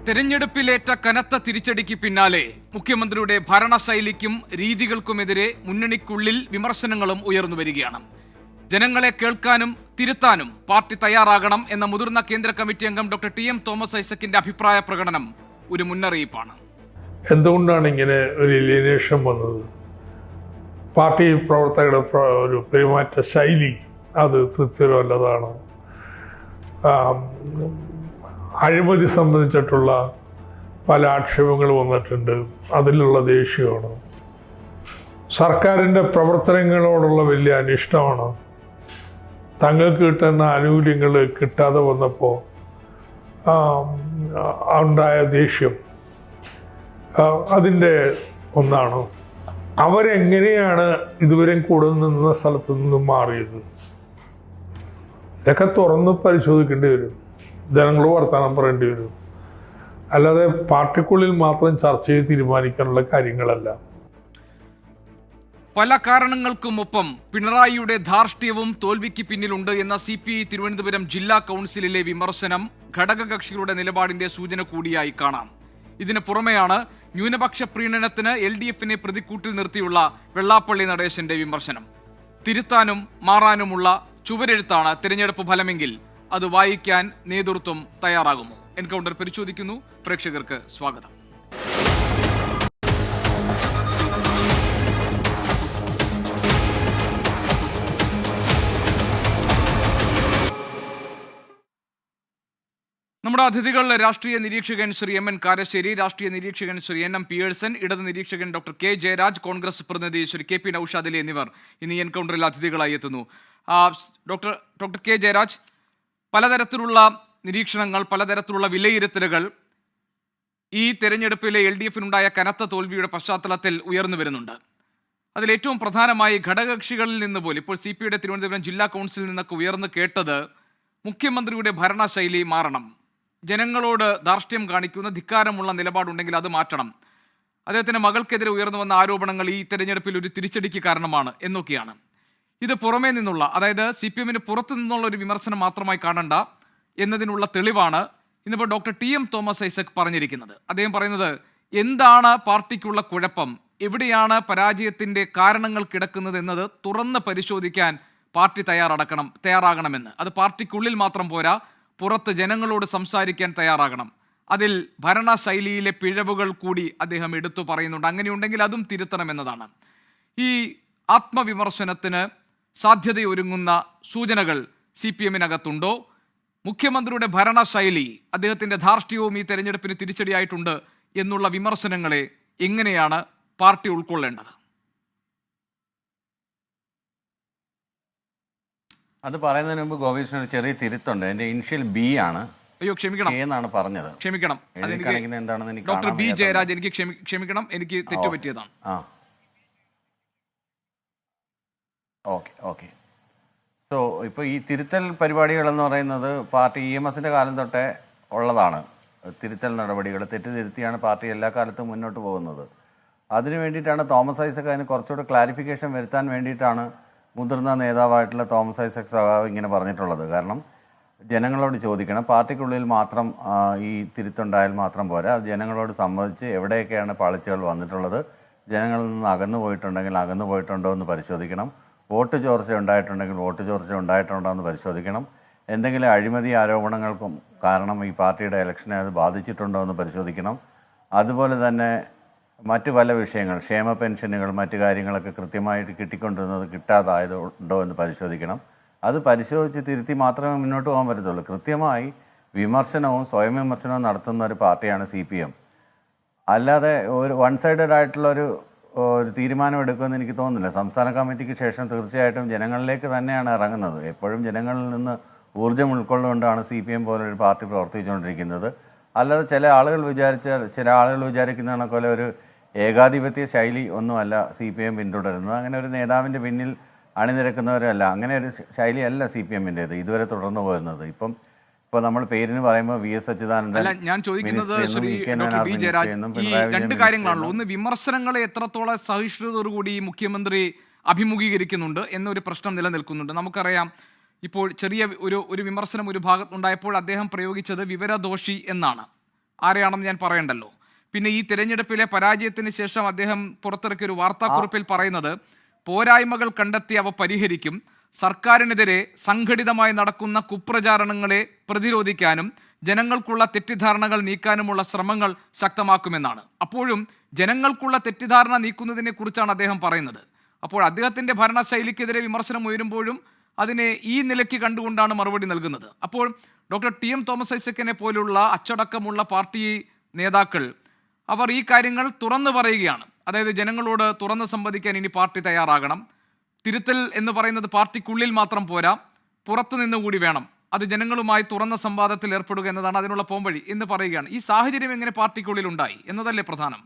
തെരഞ്ഞെടുപ്പിലേറ്റ കനത്ത തിരിച്ചടിക്ക് പിന്നാലെ മുഖ്യമന്ത്രിയുടെ ഭരണശൈലിക്കും രീതികൾക്കുമെതിരെ മുന്നണിക്കുള്ളിൽ വിമർശനങ്ങളും ഉയർന്നുവരികയാണ്. ജനങ്ങളെ കേൾക്കാനും തിരുത്താനും പാർട്ടി തയ്യാറാകണം എന്ന മുതിർന്ന കേന്ദ്ര കമ്മിറ്റി അംഗം ഡോക്ടർ ടി എം തോമസ് ഐസക്കിന്റെ അഭിപ്രായ പ്രകടനം ഒരു മുന്നറിയിപ്പാണ്. എന്തുകൊണ്ടാണ് ഇങ്ങനെ ഒരു എലിയനേഷൻ വന്നത്? പാർട്ടി പ്രവർത്തകരുടെ ഒരു പെരുമാറ്റ ശൈലി അത് തൃപ്തികരമല്ലതാണ്. അഴിമതി സംബന്ധിച്ചിട്ടുള്ള പല ആക്ഷേപങ്ങൾ വന്നിട്ടുണ്ട്. അതിലുള്ള ദേഷ്യമാണ്. സർക്കാരിൻ്റെ പ്രവർത്തനങ്ങളോടുള്ള വലിയ അനിഷ്ടമാണ്. തങ്ങൾക്ക് കിട്ടുന്ന ആനുകൂല്യങ്ങൾ കിട്ടാതെ വന്നപ്പോൾ ഉണ്ടായ ദേഷ്യം അതിൻ്റെ ഒന്നാണ്. അവരെങ്ങനെയാണ് ഇതുവരെ കൂടെ നിന്ന സ്ഥലത്ത് നിന്നും മാറിയത്? ഇതൊക്കെ തുറന്ന് പരിശോധിക്കേണ്ടി വരും. ജനങ്ങൾ വർത്തമാനം പറയേണ്ടി വരും. അല്ലാതെ പാർട്ടിക്കുള്ളിൽ മാത്രം ചർച്ച ചെയ്ത് തീരുമാനിക്കാനുള്ള കാര്യങ്ങളല്ല. പല കാരണങ്ങൾക്കുമൊപ്പം പിണറായിയുടെ ധാർഷ്ട്യവും തോൽവിക്ക് പിന്നിലുണ്ട് എന്ന CPI തിരുവനന്തപുരം ജില്ലാ കൗൺസിലിലെ വിമർശനം ഘടകകക്ഷികളുടെ നിലപാടിന്റെ സൂചന കൂടിയായി കാണാം. ഇതിന് പുറമെയാണ് ന്യൂനപക്ഷ പ്രീണനത്തിന് LDFനെ പ്രതിക്കൂട്ടിൽ നിർത്തിയുള്ള വെള്ളാപ്പള്ളി നടേശന്റെ വിമർശനം. തിരുത്താനും മാറാനുമുള്ള ചുവരെഴുത്താണ് തിരഞ്ഞെടുപ്പ് ഫലമെങ്കിൽ അത് വായിക്കാൻ നേതൃത്വം തയ്യാറാകുമോ? എൻകൗണ്ടർ പരിശോധിക്കുന്നു. പ്രേക്ഷകർക്ക് സ്വാഗതം. നമ്മുടെ അതിഥികൾ രാഷ്ട്രീയ നിരീക്ഷകൻ ശ്രീ MN കാരശ്ശേരി, രാഷ്ട്രീയ നിരീക്ഷകൻ ശ്രീ NM പിയേഴ്സൺ, ഇടത് നിരീക്ഷകൻ ഡോക്ടർ K ജയരാജ്, കോൺഗ്രസ് പ്രതിനിധി ശ്രീ KP നൌഷാദ് അലി എന്നിവർ ഇന്ന് ഈ എൻകൗണ്ടറിൽ അതിഥികളായി എത്തുന്നു. ഡോക്ടർ K ജയരാജ്, പലതരത്തിലുള്ള നിരീക്ഷണങ്ങൾ, പലതരത്തിലുള്ള വിലയിരുത്തലുകൾ ഈ തെരഞ്ഞെടുപ്പിലെ LDFനുണ്ടായ കനത്ത തോൽവിയുടെ പശ്ചാത്തലത്തിൽ ഉയർന്നു വരുന്നുണ്ട്. അതിലേറ്റവും പ്രധാനമായി ഘടകകക്ഷികളിൽ നിന്ന് പോലും ഇപ്പോൾ CPIയുടെ തിരുവനന്തപുരം ജില്ലാ കൗൺസിലിൽ നിന്നൊക്കെ ഉയർന്നു കേട്ടത് മുഖ്യമന്ത്രിയുടെ ഭരണശൈലി മാറണം, ജനങ്ങളോട് ധാർഷ്ട്യം കാണിക്കുന്ന ധിക്കാരമുള്ള നിലപാടുണ്ടെങ്കിൽ അത് മാറ്റണം, അദ്ദേഹത്തിൻ്റെ മകൾക്കെതിരെ ഉയർന്നു വന്ന ആരോപണങ്ങൾ ഈ തെരഞ്ഞെടുപ്പിൽ ഒരു തിരിച്ചടിക്ക് കാരണമാണ് എന്നൊക്കെയാണ്. ഇത് പുറമേ നിന്നുള്ള, അതായത് CPMന് പുറത്തു നിന്നുള്ള ഒരു വിമർശനം മാത്രമായി കാണണ്ട എന്നതിനുള്ള തെളിവാണ് ഇന്നിപ്പോൾ ഡോക്ടർ TM തോമസ് ഐസക് പറഞ്ഞിരിക്കുന്നത്. അദ്ദേഹം പറയുന്നത് എന്താണ് പാർട്ടിക്കുള്ള കുഴപ്പം, എവിടെയാണ് പരാജയത്തിൻ്റെ കാരണങ്ങൾ കിടക്കുന്നത് എന്നത് തുറന്ന് പരിശോധിക്കാൻ പാർട്ടി തയ്യാറാകണമെന്ന്. അത് പാർട്ടിക്കുള്ളിൽ മാത്രം പോരാ, പുറത്ത് ജനങ്ങളോട് സംസാരിക്കാൻ തയ്യാറാകണം. അതിൽ ഭരണശൈലിയിലെ പിഴവുകൾ കൂടി അദ്ദേഹം എടുത്തു പറയുന്നുണ്ട്. അങ്ങനെയുണ്ടെങ്കിൽ അതും തിരുത്തണമെന്നതാണ്. ഈ ആത്മവിമർശനത്തിന് സാധ്യതയൊരുങ്ങുന്ന സൂചനകൾ CPMനകത്തുണ്ടോ? മുഖ്യമന്ത്രിയുടെ ഭരണശൈലി, അദ്ദേഹത്തിൻ്റെ ധാർഷ്ട്യവും ഈ തെരഞ്ഞെടുപ്പിന് തിരിച്ചടിയായിട്ടുണ്ട് എന്നുള്ള വിമർശനങ്ങളെ എങ്ങനെയാണ് പാർട്ടി ഉൾക്കൊള്ളേണ്ടത്? അത് പറയുന്നതിന് മുമ്പ് ഗോപീഷ്ണൻ ഒരു ചെറിയ തിരുത്തുണ്ട്. എൻ്റെ ഇനിഷ്യൽ B ആണ്. അയ്യോ ക്ഷമിക്കണം, എന്നാണ് പറഞ്ഞത്. ക്ഷമിക്കണം. എന്താണെന്ന് എനിക്ക് ഡോക്ടർ B ജയരാജ്, എനിക്ക് ക്ഷമിക്കണം, എനിക്ക് തെറ്റുപറ്റിയതാണ്. ഓക്കെ. സോ ഇപ്പോൾ ഈ തിരുത്തൽ പരിപാടികളെന്ന് പറയുന്നത് പാർട്ടി EMSൻ്റെ കാലം തൊട്ടേ ഉള്ളതാണ്. തിരുത്തൽ നടപടികൾ തെറ്റ് തിരുത്തിയാണ് പാർട്ടി എല്ലാ കാലത്തും മുന്നോട്ട് പോകുന്നത്. അതിനു വേണ്ടിയിട്ടാണ് തോമസ് ഐസക് അതിന് കുറച്ചുകൂടെ ക്ലാരിഫിക്കേഷൻ വരുത്താൻ വേണ്ടിയിട്ടാണ് മുതിർന്ന നേതാവായിട്ടുള്ള തോമസ് ഐസക് സഖാവ് ഇങ്ങനെ പറഞ്ഞിട്ടുള്ളത്. കാരണം ജനങ്ങളോട് ചോദിക്കണം, പാർട്ടിക്കുള്ളിൽ മാത്രം ഈ തിരുത്തുണ്ടായാൽ മാത്രം പോരാ, ജനങ്ങളോട് സംബന്ധിച്ച് എവിടെയൊക്കെയാണ് പാളിച്ചകൾ വന്നിട്ടുള്ളത്, ജനങ്ങളിൽ നിന്ന് അകന്നു പോയിട്ടുണ്ടോ എന്ന് പരിശോധിക്കണം, വോട്ട് ചോർച്ച ഉണ്ടായിട്ടുണ്ടെങ്കിൽ വോട്ട് ചോർച്ച ഉണ്ടായിട്ടുണ്ടോ എന്ന് പരിശോധിക്കണം, എന്തെങ്കിലും അഴിമതി ആരോപണങ്ങൾക്കും കാരണം ഈ പാർട്ടിയുടെ ഇലക്ഷനെ അത് ബാധിച്ചിട്ടുണ്ടോ എന്ന് പരിശോധിക്കണം. അതുപോലെ തന്നെ മറ്റു പല വിഷയങ്ങൾ, ക്ഷേമ പെൻഷനുകൾ, മറ്റു കാര്യങ്ങളൊക്കെ കൃത്യമായിട്ട് കിട്ടിക്കൊണ്ടിരുന്നത് കിട്ടാതായതുണ്ടോ എന്ന് പരിശോധിക്കണം. അത് പരിശോധിച്ച് തിരുത്തി മാത്രമേ മുന്നോട്ട് പോകാൻ പറ്റത്തുള്ളൂ. കൃത്യമായി വിമർശനവും സ്വയം വിമർശനവും നടത്തുന്ന ഒരു പാർട്ടിയാണ് CPM. അല്ലാതെ ഒരു വൺ സൈഡഡ് ആയിട്ടുള്ള ഒരു തീരുമാനം എടുക്കുമെന്ന് എനിക്ക് തോന്നുന്നില്ല. സംസ്ഥാന കമ്മിറ്റിക്ക് ശേഷം തീർച്ചയായിട്ടും ജനങ്ങളിലേക്ക് തന്നെയാണ് ഇറങ്ങുന്നത്. എപ്പോഴും ജനങ്ങളിൽ നിന്ന് ഊർജ്ജം ഉൾക്കൊള്ളുകൊണ്ടാണ് CPM പോലൊരു പാർട്ടി പ്രവർത്തിച്ചുകൊണ്ടിരിക്കുന്നത്. അല്ലാതെ ചില ആളുകൾ വിചാരിക്കുന്ന പോലെ ഒരു ഏകാധിപത്യ ശൈലി ഒന്നുമല്ല CPM പിന്തുടരുന്നത്. അങ്ങനെ ഒരു നേതാവിൻ്റെ പിന്നിൽ അണിനിരക്കുന്നവരല്ല, അങ്ങനെ ഒരു ശൈലിയല്ല CPMൻ്റേത് ഇതുവരെ തുടർന്നു പോരുന്നത്. ഇപ്പോൾ നമ്മൾ പേരിന് പറയുമ്പോൾ VS അച്യുതാനന്ദൻ, ഞാൻ ചോദിക്കുന്നത് ശ്രീ ഡോക്ടർ B ജയരാജ്, ഈ രണ്ട് കാര്യങ്ങളാണല്ലോ. ഒന്ന്, വിമർശനങ്ങളെ എത്രത്തോളം സഹിഷ്ണുതയോടുകൂടി മുഖ്യമന്ത്രി അഭിമുഖീകരിക്കുന്നുണ്ട് എന്നൊരു പ്രശ്നം നിലനിൽക്കുന്നുണ്ട്. നമുക്കറിയാം, ഇപ്പോൾ ചെറിയ ഒരു വിമർശനം ഒരു ഭാഗത്തുണ്ടായപ്പോൾ അദ്ദേഹം പ്രയോഗിച്ചത് വിവരദോഷി എന്നാണ്. ആരെയാണെന്ന് ഞാൻ പറയണ്ടല്ലോ. പിന്നെ ഈ തിരഞ്ഞെടുപ്പിലെ പരാജയത്തിന് ശേഷം അദ്ദേഹം പുറത്തിറക്കിയ ഒരു വാർത്താക്കുറിപ്പിൽ പറയുന്നത് പോരായ്മകൾ കണ്ടെത്തി അവ പരിഹരിക്കും, സർക്കാരിനെതിരെ സംഘടിതമായി നടക്കുന്ന കുപ്രചാരണങ്ങളെ പ്രതിരോധിക്കാനും ജനങ്ങൾക്കുള്ള തെറ്റിദ്ധാരണകൾ നീക്കാനുമുള്ള ശ്രമങ്ങൾ ശക്തമാക്കുമെന്നാണ്. അപ്പോഴും ജനങ്ങൾക്കുള്ള തെറ്റിദ്ധാരണ നീക്കുന്നതിനെ കുറിച്ചാണ് അദ്ദേഹം പറയുന്നത്. അപ്പോൾ അദ്ദേഹത്തിന്റെ ഭരണശൈലിക്കെതിരെ വിമർശനം ഉയരുമ്പോഴും അതിനെ ഈ നിലയ്ക്ക് കണ്ടുകൊണ്ടാണ് മറുപടി നൽകുന്നത്. അപ്പോൾ ഡോക്ടർ ടി.എം. തോമസ് ഐസക്കിനെ പോലുള്ള അച്ചടക്കമുള്ള പാർട്ടി നേതാക്കൾ അവർ ഈ കാര്യങ്ങൾ തുറന്നു പറയുകയാണ്. അതായത് ജനങ്ങളോട് തുറന്ന് സംവദിക്കാൻ ഇനി പാർട്ടി തയ്യാറാകണം. തിരുത്തൽ എന്ന് പറയുന്നത് പാർട്ടിക്കുള്ളിൽ മാത്രം പോരാ, പുറത്തു നിന്നുകൂടി വേണം. അത് ജനങ്ങളുമായി തുറന്ന സംവാദത്തിൽ ഏർപ്പെടുക എന്നതാണ് അതിനുള്ള പോംവഴി എന്ന് പറയുകയാണ്. ഈ സാഹചര്യം എങ്ങനെ പാർട്ടിക്കുള്ളിൽ ഉണ്ടായി എന്നതല്ലേ പ്രധാനം?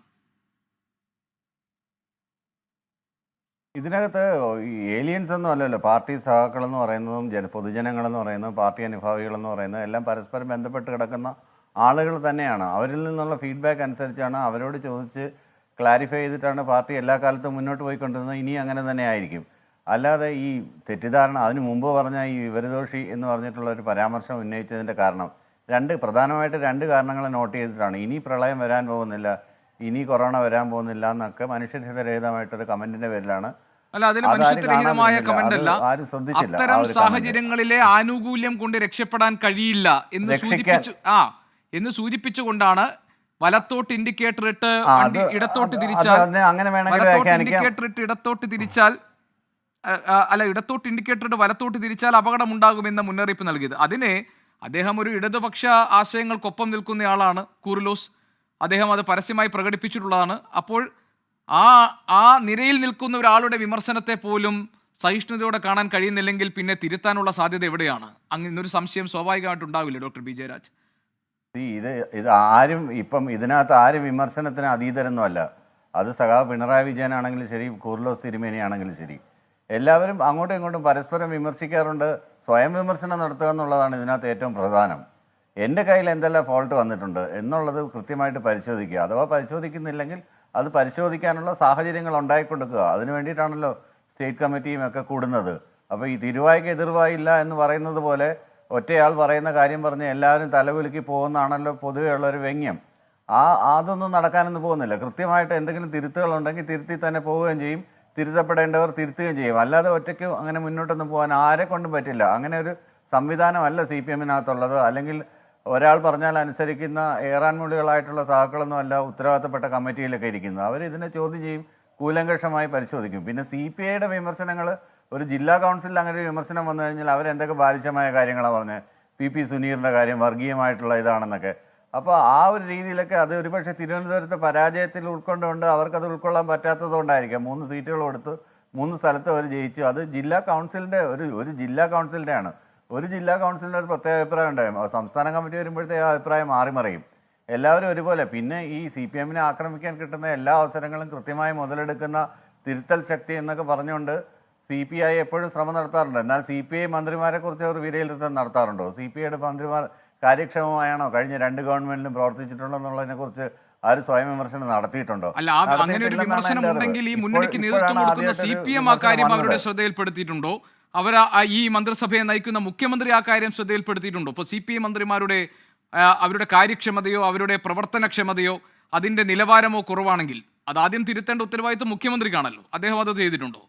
ഇതിനകത്ത് ഈ ഏലിയൻസ് ഒന്നും അല്ലല്ലോ. പാർട്ടി സഹാക്കളെന്ന് പറയുന്നതും പൊതുജനങ്ങളെന്ന് പറയുന്നതും പാർട്ടി അനുഭാവികളെന്ന് പറയുന്നതും എല്ലാം പരസ്പരം ബന്ധപ്പെട്ട് കിടക്കുന്ന ആളുകൾ തന്നെയാണ്. അവരിൽ നിന്നുള്ള ഫീഡ്ബാക്ക് അനുസരിച്ചാണ്, അവരോട് ചോദിച്ച് ക്ലാരിഫൈ ചെയ്തിട്ടാണ് പാർട്ടി എല്ലാ കാലത്തും മുന്നോട്ട് പോയിക്കൊണ്ടിരുന്നത്. ഇനി അങ്ങനെ തന്നെ ആയിരിക്കും. അല്ലാതെ ഈ തെറ്റിദ്ധാരണ, അതിന് മുമ്പ് പറഞ്ഞ ഈ വിവരദോഷി എന്ന് പറഞ്ഞിട്ടുള്ള ഒരു പരാമർശം ഉന്നയിച്ചതിൻ്റെ കാരണം പ്രധാനമായിട്ട് രണ്ട് കാരണങ്ങൾ നോട്ട് ചെയ്തിട്ടാണ്. ഇനി പ്രളയം വരാൻ പോകുന്നില്ല, ഇനി കൊറോണ വരാൻ പോകുന്നില്ല എന്നൊക്കെ മനുഷ്യരഹിതമായിട്ടൊരു കമന്റിന്റെ പേരിലാണ്. അല്ല, അതിന് മനുഷ്യരഹിതമായ കമന്റ് അല്ല. അത്തരം സാഹചര്യങ്ങളിലെ ആനുകൂല്യം കൊണ്ട് രക്ഷപ്പെടാൻ കഴിയില്ല എന്ന് സൂചിപ്പിച്ചുകൊണ്ടാണ് വലത്തോട്ട് ഇൻഡിക്കേറ്റർ ഇട്ട് ഇടത്തോട്ട് തിരിച്ചാൽ ഇടത്തോട്ട് ഇൻഡിക്കേറ്റർ ഇട്ട് വലത്തോട്ട് തിരിച്ചാൽ അപകടം ഉണ്ടാകുമെന്ന മുന്നറിയിപ്പ് നൽകിയത്. അതിനെ അദ്ദേഹം ഒരു ഇടതുപക്ഷ ആശയങ്ങൾക്കൊപ്പം നിൽക്കുന്നയാളാണ് കൂറിലോസ്. അദ്ദേഹം അത് പരസ്യമായി പ്രകടിപ്പിച്ചിട്ടുള്ളതാണ്. അപ്പോൾ ആ നിരയിൽ നിൽക്കുന്ന ഒരാളുടെ വിമർശനത്തെ പോലും സഹിഷ്ണുതയോടെ കാണാൻ കഴിയുന്നില്ലെങ്കിൽ പിന്നെ തിരുത്താനുള്ള സാധ്യത എവിടെയാണ്? അങ്ങനൊരു സംശയം സ്വാഭാവികമായിട്ട് ഉണ്ടാവില്ലേ ഡോക്ടർ ബി ജയരാജ്? ഇത് ആരും ഇപ്പം ഇതിനകത്ത് ആരും വിമർശനത്തിന് അതീതരൊന്നുമല്ല. അത് സഖാവ് പിണറായി വിജയനാണെങ്കിലും ശരി, കൂറിലോസ് തിരുമേനിയാണെങ്കിലും ശരി, എല്ലാവരും അങ്ങോട്ടും ഇങ്ങോട്ടും പരസ്പരം വിമർശിക്കാറുണ്ട്. സ്വയം വിമർശനം നടത്തുക എന്നുള്ളതാണ് ഇതിനകത്ത് ഏറ്റവും പ്രധാനം. എൻ്റെ കയ്യിൽ എന്തെല്ലാം ഫോൾട്ട് വന്നിട്ടുണ്ട് എന്നുള്ളത് കൃത്യമായിട്ട് പരിശോധിക്കുക. അഥവാ പരിശോധിക്കുന്നില്ലെങ്കിൽ അത് പരിശോധിക്കാനുള്ള സാഹചര്യങ്ങൾ ഉണ്ടായിക്കൊടുക്കുക. അതിനു വേണ്ടിയിട്ടാണല്ലോ സ്റ്റേറ്റ് കമ്മിറ്റിയും ഒക്കെ കൂടുന്നത്. അപ്പോൾ ഈ തിരുവായ്ക്ക് എതിർവായില്ല എന്ന് പറയുന്നത് പോലെ ഒറ്റയാൾ പറയുന്ന കാര്യം പറഞ്ഞ് എല്ലാവരും തലകുലുക്കി പോകുന്നതാണല്ലോ പൊതുവെ ഉള്ളൊരു വ്യംഗ്യം. അതൊന്നും നടക്കാനൊന്നും പോകുന്നില്ല. കൃത്യമായിട്ട് എന്തെങ്കിലും തിരുത്തുകളുണ്ടെങ്കിൽ തിരുത്തി തന്നെ പോവുകയും ചെയ്യും, തിരുത്തപ്പെടേണ്ടവർ തിരുത്തുകയും ചെയ്യും. അല്ലാതെ ഒറ്റയ്ക്ക് അങ്ങനെ മുന്നോട്ടൊന്നും പോകാൻ ആരെ കൊണ്ടും പറ്റില്ല. അങ്ങനെ ഒരു സംവിധാനമല്ല CPM-നകത്തുള്ളത്. അല്ലെങ്കിൽ ഒരാൾ പറഞ്ഞാൽ അനുസരിക്കുന്ന ഏറാൻമുള്ളികളായിട്ടുള്ള സഹാക്കളൊന്നും അല്ല ഉത്തരവാദിത്തപ്പെട്ട കമ്മിറ്റിയിലൊക്കെ ഇരിക്കുന്നത്. അവർ ഇതിനെ ചോദ്യം ചെയ്യും, കൂലങ്കഷമായി പരിശോധിക്കും. പിന്നെ CPIയുടെ വിമർശനങ്ങൾ, ഒരു ജില്ലാ കൗൺസിലിൽ അങ്ങനെ ഒരു വിമർശനം വന്നു കഴിഞ്ഞാൽ അവരെന്തൊക്കെ ബാലിശമായ കാര്യങ്ങളാണ് പറഞ്ഞത്. PP സുനീറിൻ്റെ കാര്യം വർഗീയമായിട്ടുള്ള ഇതാണെന്നൊക്കെ. അപ്പോൾ ആ ഒരു രീതിയിലൊക്കെ അത് ഒരുപക്ഷെ തിരുവനന്തപുരത്തെ പരാജയത്തിൽ ഉൾക്കൊണ്ടുകൊണ്ട് അവർക്കത് ഉൾക്കൊള്ളാൻ പറ്റാത്തതുകൊണ്ടായിരിക്കാം 3 സീറ്റുകൾ കൊടുത്ത് 3 സ്ഥലത്ത് അവർ ജയിച്ചു. അത് ജില്ലാ കൗൺസിലിൻ്റെ ഒരു ജില്ലാ കൗൺസിലിൻ്റെയാണ്. ഒരു ജില്ലാ കൗൺസിലിൻ്റെ ഒരു പ്രത്യേക അഭിപ്രായം ഉണ്ടായും. സംസ്ഥാന കമ്മിറ്റി വരുമ്പോഴത്തെ ആ അഭിപ്രായം മാറിമറിയും. എല്ലാവരും ഒരുപോലെ. പിന്നെ ഈ CPM-നെ ആക്രമിക്കാൻ കിട്ടുന്ന എല്ലാ അവസരങ്ങളും കൃത്യമായി മുതലെടുക്കുന്ന തിരുത്തൽ ശക്തി എന്നൊക്കെ പറഞ്ഞുകൊണ്ട് CPI എപ്പോഴും ശ്രമം നടത്താറുണ്ട്. എന്നാൽ CPI മന്ത്രിമാരെ കുറിച്ച് അവർ വിലയിരുത്തൽ നടത്താറുണ്ടോ? CPIയുടെ മന്ത്രിമാർ കാര്യക്ഷമമായാണോ കഴിഞ്ഞ 2 ഗവൺമെന്റിലും പ്രവർത്തിച്ചിട്ടുണ്ടെന്നുള്ളതിനെ കുറിച്ച് ആരും സ്വയം വിമർശനം നടത്തിയിട്ടുണ്ടോ? അല്ല, അങ്ങനെ ഒരു വിമർശനം ഉണ്ടെങ്കിൽ ഈ മുന്നണിക്ക് നേതൃത്വം കൊടുക്കുന്ന CPM ആ കാര്യം അവരുടെ ശ്രദ്ധയിൽപ്പെടുത്തിയിട്ടുണ്ടോ? അവർ ഈ മന്ത്രിസഭയെ നയിക്കുന്ന മുഖ്യമന്ത്രി ആ കാര്യം ശ്രദ്ധയിൽപ്പെടുത്തിയിട്ടുണ്ടോ? ഇപ്പോൾ CPI മന്ത്രിമാരുടെ അവരുടെ കാര്യക്ഷമതയോ അവരുടെ പ്രവർത്തനക്ഷമതയോ അതിന്റെ നിലവാരമോ കുറവാണെങ്കിൽ അത് ആദ്യം തിരുത്തേണ്ട ഉത്തരവാദിത്വം മുഖ്യമന്ത്രിക്കാണല്ലോ. അദ്ദേഹം അത് ചെയ്തിട്ടുണ്ടോ?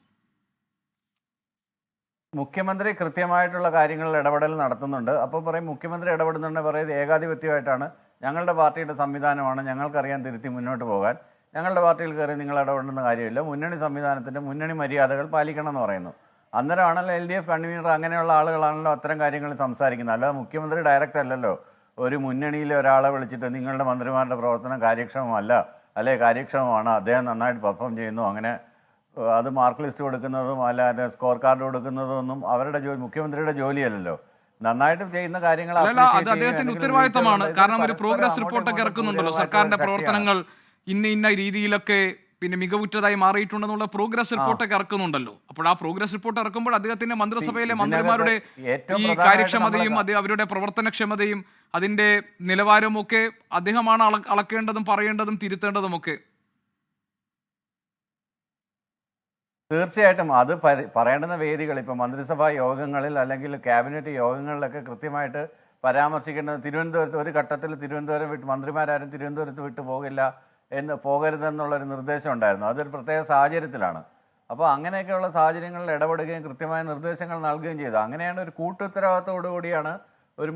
മുഖ്യമന്ത്രി കൃത്യമായിട്ടുള്ള കാര്യങ്ങളിൽ ഇടപെടൽ നടത്തുന്നുണ്ട്. അപ്പോൾ പറയും മുഖ്യമന്ത്രി ഇടപെടുന്നുണ്ട്, പറയുന്നത് ഏകാധിപത്യമായിട്ടാണ്, ഞങ്ങളുടെ പാർട്ടിയുടെ സംവിധാനമാണ്, ഞങ്ങൾക്കറിയാൻ തിരുത്തി മുന്നോട്ട് പോകാൻ, ഞങ്ങളുടെ പാർട്ടിയിൽ കയറി നിങ്ങൾ ഇടപെടുന്ന കാര്യമില്ല, മുന്നണി സംവിധാനത്തിൻ്റെ മുന്നണി മര്യാദകൾ പാലിക്കണം എന്ന് പറയുന്നു. അന്നേരമാണല്ലോ LDF കൺവീനർ അങ്ങനെയുള്ള ആളുകളാണല്ലോ അത്തരം കാര്യങ്ങൾ സംസാരിക്കുന്നത്. അല്ലാതെ മുഖ്യമന്ത്രി ഡയറക്റ്റ് അല്ലല്ലോ ഒരു മുന്നണിയിലെ ഒരാളെ വിളിച്ചിട്ട് നിങ്ങളുടെ മന്ത്രിമാരുടെ പ്രവർത്തനം കാര്യക്ഷമമല്ല, അല്ലെ കാര്യക്ഷമമാണ്, അദ്ദേഹം നന്നായിട്ട് പെർഫോം ചെയ്യുന്നു, അങ്ങനെ അത് മാർക്ക് ലിസ്റ്റ് കൊടുക്കുന്നതും അല്ല സ്കോർ കാർഡ് കൊടുക്കുന്നതും ഒന്നും അവരുടെ മുഖ്യമന്ത്രിയുടെ ജോലിയല്ലല്ലോ. നന്നായിട്ട് ചെയ്യുന്ന കാര്യങ്ങൾ അത് അദ്ദേഹത്തിന്റെ ഉത്തരവാദിത്തമാണ്. കാരണം ഒരു പ്രോഗ്രസ് റിപ്പോർട്ടൊക്കെ ഇറക്കുന്നുണ്ടല്ലോ, സർക്കാരിന്റെ പ്രവർത്തനങ്ങൾ ഇന്ന രീതിയിലൊക്കെ പിന്നെ മികവുറ്റതായി മാറിയിട്ടുണ്ടെന്നുള്ള പ്രോഗ്രസ് റിപ്പോർട്ടൊക്കെ ഇറക്കുന്നുണ്ടല്ലോ. അപ്പോൾ ആ പ്രോഗ്രസ് റിപ്പോർട്ട് ഇറക്കുമ്പോൾ അദ്ദേഹത്തിന്റെ മന്ത്രിസഭയിലെ മന്ത്രിമാരുടെ ഈ കാര്യക്ഷമതയും അവരുടെ പ്രവർത്തനക്ഷമതയും അതിന്റെ നിലവാരവും ഒക്കെ അദ്ദേഹമാണ് അളക്കേണ്ടതും പറയേണ്ടതും തിരുത്തേണ്ടതും ഒക്കെ. തീർച്ചയായിട്ടും അത് പറയേണ്ടുന്ന വേദികൾ ഇപ്പോൾ മന്ത്രിസഭാ യോഗങ്ങളിൽ അല്ലെങ്കിൽ ക്യാബിനറ്റ് യോഗങ്ങളിലൊക്കെ കൃത്യമായിട്ട് പരാമർശിക്കേണ്ടത് തിരുവനന്തപുരത്ത് ഒരു ഘട്ടത്തിൽ തിരുവനന്തപുരം വിട്ട് മന്ത്രിമാരാരും തിരുവനന്തപുരത്ത് വിട്ടു പോകരുതെന്നുള്ളൊരു നിർദ്ദേശം ഉണ്ടായിരുന്നു. അതൊരു പ്രത്യേക സാഹചര്യത്തിലാണ്. അപ്പോൾ അങ്ങനെയൊക്കെയുള്ള സാഹചര്യങ്ങളിൽ ഇടപെടുകയും കൃത്യമായ നിർദ്ദേശങ്ങൾ നൽകുകയും ചെയ്തു. അങ്ങനെയാണ് ഒരു കൂട്ടുത്തരവാദിത്തോടു കൂടിയാണ് ഒരു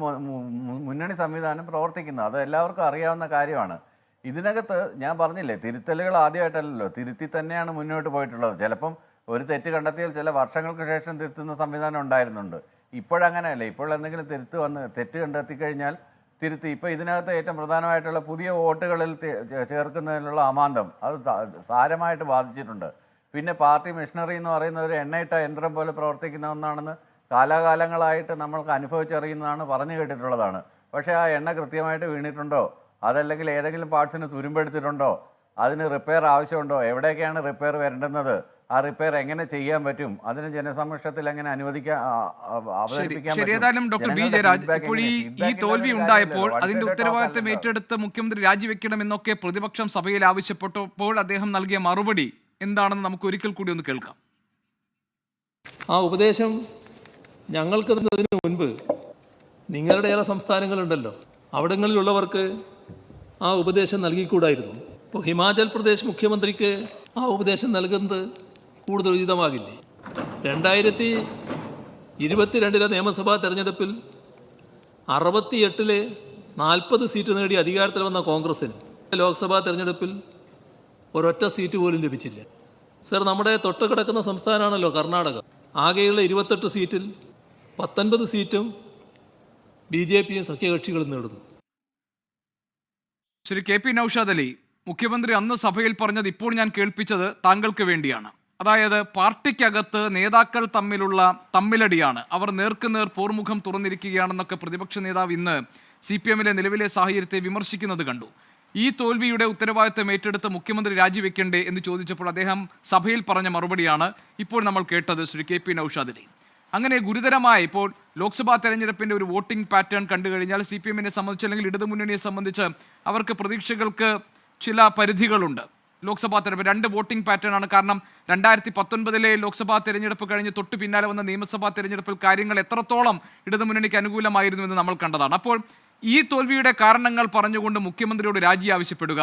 മുന്നണി സംവിധാനം പ്രവർത്തിക്കുന്നത്. അത് എല്ലാവർക്കും അറിയാവുന്ന കാര്യമാണ്. ഇതിനകത്ത് ഞാൻ പറഞ്ഞില്ലേ, തിരുത്തലുകൾ ആദ്യമായിട്ടല്ലല്ലോ, തിരുത്തി തന്നെയാണ് മുന്നോട്ട് പോയിട്ടുള്ളത്. ചിലപ്പം ഒരു തെറ്റ് കണ്ടെത്തിയാൽ ചില വർഷങ്ങൾക്ക് ശേഷം തിരുത്തുന്ന സംവിധാനം ഉണ്ടായിരുന്നുണ്ട്. ഇപ്പോഴങ്ങനെയല്ല. ഇപ്പോൾ എന്തെങ്കിലും തെറ്റ് കണ്ടെത്തി കഴിഞ്ഞാൽ തിരുത്തി. ഇപ്പോൾ ഇതിനകത്ത് ഏറ്റവും പ്രധാനമായിട്ടുള്ള പുതിയ വോട്ടുകളിൽ ചേർക്കുന്നതിനുള്ള അമാന്തം അത് സാരമായിട്ട് ബാധിച്ചിട്ടുണ്ട്. പിന്നെ പാർട്ടി മെഷീനറി എന്ന് പറയുന്ന ഒരു എണ്ണയിട്ട യന്ത്രം പോലെ പ്രവർത്തിക്കുന്ന ഒന്നാണെന്ന് കാലാകാലങ്ങളായിട്ട് നമ്മൾക്ക് അനുഭവിച്ചറിയുന്നതാണ്, പറഞ്ഞു കേട്ടിട്ടുള്ളതാണ്. പക്ഷേ ആ എണ്ണ കൃത്യമായിട്ട് വീണിട്ടുണ്ടോ, അതല്ലെങ്കിൽ ഏതെങ്കിലും പാർട്സിന് തുരുമ്പെടുത്തിട്ടുണ്ടോ, അതിന് റിപ്പയർ ആവശ്യമുണ്ടോ, എവിടെയൊക്കെയാണ് റിപ്പയർ വരേണ്ടുന്നത്, ആ റിപ്പയർ എങ്ങനെ ചെയ്യാൻ പറ്റും, അതിന് ജനസമക്ഷത്തിൽ എങ്ങനെ അവതരിപ്പിക്കാൻ ശരി. ഏതായാലും ഡോക്ടർ ബി ജയരാജ്, ഇപ്പോൾ ഈ തോൽവി ഉണ്ടായപ്പോൾ അതിന്റെ ഉത്തരവാദിത്തം ഏറ്റെടുത്ത് മുഖ്യമന്ത്രി രാജിവെക്കണമെന്നൊക്കെ പ്രതിപക്ഷം സഭയിൽ ആവശ്യപ്പെട്ടപ്പോൾ അദ്ദേഹം നൽകിയ മറുപടി എന്താണെന്ന് നമുക്ക് ഒരിക്കൽ കൂടി ഒന്ന് കേൾക്കാം. ആ ഉപദേശം ഞങ്ങൾക്ക് തന്നതിന് മുൻപ് നിങ്ങളുടെ ചില സംസ്ഥാനങ്ങളുണ്ടല്ലോ, അവിടങ്ങളിലുള്ളവർക്ക് ആ ഉപദേശം നൽകിക്കൂടായിരുന്നു. ഇപ്പോൾ ഹിമാചൽ പ്രദേശ് മുഖ്യമന്ത്രിക്ക് ആ ഉപദേശം നൽകുന്നത് കൂടുതൽ ഉചിതമാകില്ലേ? 2022 നിയമസഭാ തെരഞ്ഞെടുപ്പിൽ 68 40 സീറ്റ് നേടി അധികാരത്തിൽ വന്ന കോൺഗ്രസിന് ലോക്സഭാ തെരഞ്ഞെടുപ്പിൽ ഒരൊറ്റ സീറ്റ് പോലും ലഭിച്ചില്ല. സർ, നമ്മുടെ തൊട്ട് കിടക്കുന്ന സംസ്ഥാനമാണല്ലോ കർണാടക. ആകെയുള്ള 28 സീറ്റിൽ 19 സീറ്റും BJPയും സഖ്യകക്ഷികളും നേടുന്നു. ശ്രീ KP നൗഷാദ് അലി, മുഖ്യമന്ത്രി അന്ന് സഭയിൽ പറഞ്ഞത് ഇപ്പോൾ ഞാൻ കേൾപ്പിച്ചത് താങ്കൾക്ക് വേണ്ടിയാണ്. അതായത് പാർട്ടിക്കകത്ത് നേതാക്കൾ തമ്മിലുള്ള തമ്മിലടിയാണ്, അവർ നേർക്കുനേർ പോർമുഖം തുറന്നിരിക്കുകയാണെന്നൊക്കെ പ്രതിപക്ഷ നേതാവ് ഇന്ന് CPM-ലെ നിലവിലെ സാഹചര്യത്തെ വിമർശിക്കുന്നത് കണ്ടു. ഈ തോൽവിയുടെ ഉത്തരവാദിത്തം ഏറ്റെടുത്ത് മുഖ്യമന്ത്രി രാജിവെക്കണ്ടേ എന്ന് ചോദിച്ചപ്പോൾ അദ്ദേഹം സഭയിൽ പറഞ്ഞ മറുപടിയാണ് ഇപ്പോൾ നമ്മൾ കേട്ടത്. ശ്രീ KP നൗഷാദ് അലി, അങ്ങനെ ഗുരുതരമായ ഇപ്പോൾ ലോക്സഭാ തെരഞ്ഞെടുപ്പിൻ്റെ ഒരു വോട്ടിംഗ് പാറ്റേൺ കണ്ടു കഴിഞ്ഞാൽ CPM-നെ സംബന്ധിച്ച് അല്ലെങ്കിൽ ഇടതുമുന്നണിയെ സംബന്ധിച്ച് അവർക്ക് പ്രതീക്ഷകൾക്ക് ചില പരിധികളുണ്ട്. ലോക്സഭാ തെരഞ്ഞെടുപ്പ് 2 വോട്ടിംഗ് പാറ്റേൺ ആണ്. കാരണം 2019 ലോക്സഭാ തെരഞ്ഞെടുപ്പ് കഴിഞ്ഞ് തൊട്ട് പിന്നാലെ വന്ന നിയമസഭാ തെരഞ്ഞെടുപ്പിൽ കാര്യങ്ങൾ എത്രത്തോളം ഇടതുമുന്നണിക്ക് അനുകൂലമായിരുന്നു എന്ന് നമ്മൾ കണ്ടതാണ്. അപ്പോൾ ഈ തോൽവിയുടെ കാരണങ്ങൾ പറഞ്ഞുകൊണ്ട് മുഖ്യമന്ത്രിയോട് രാജി ആവശ്യപ്പെടുക,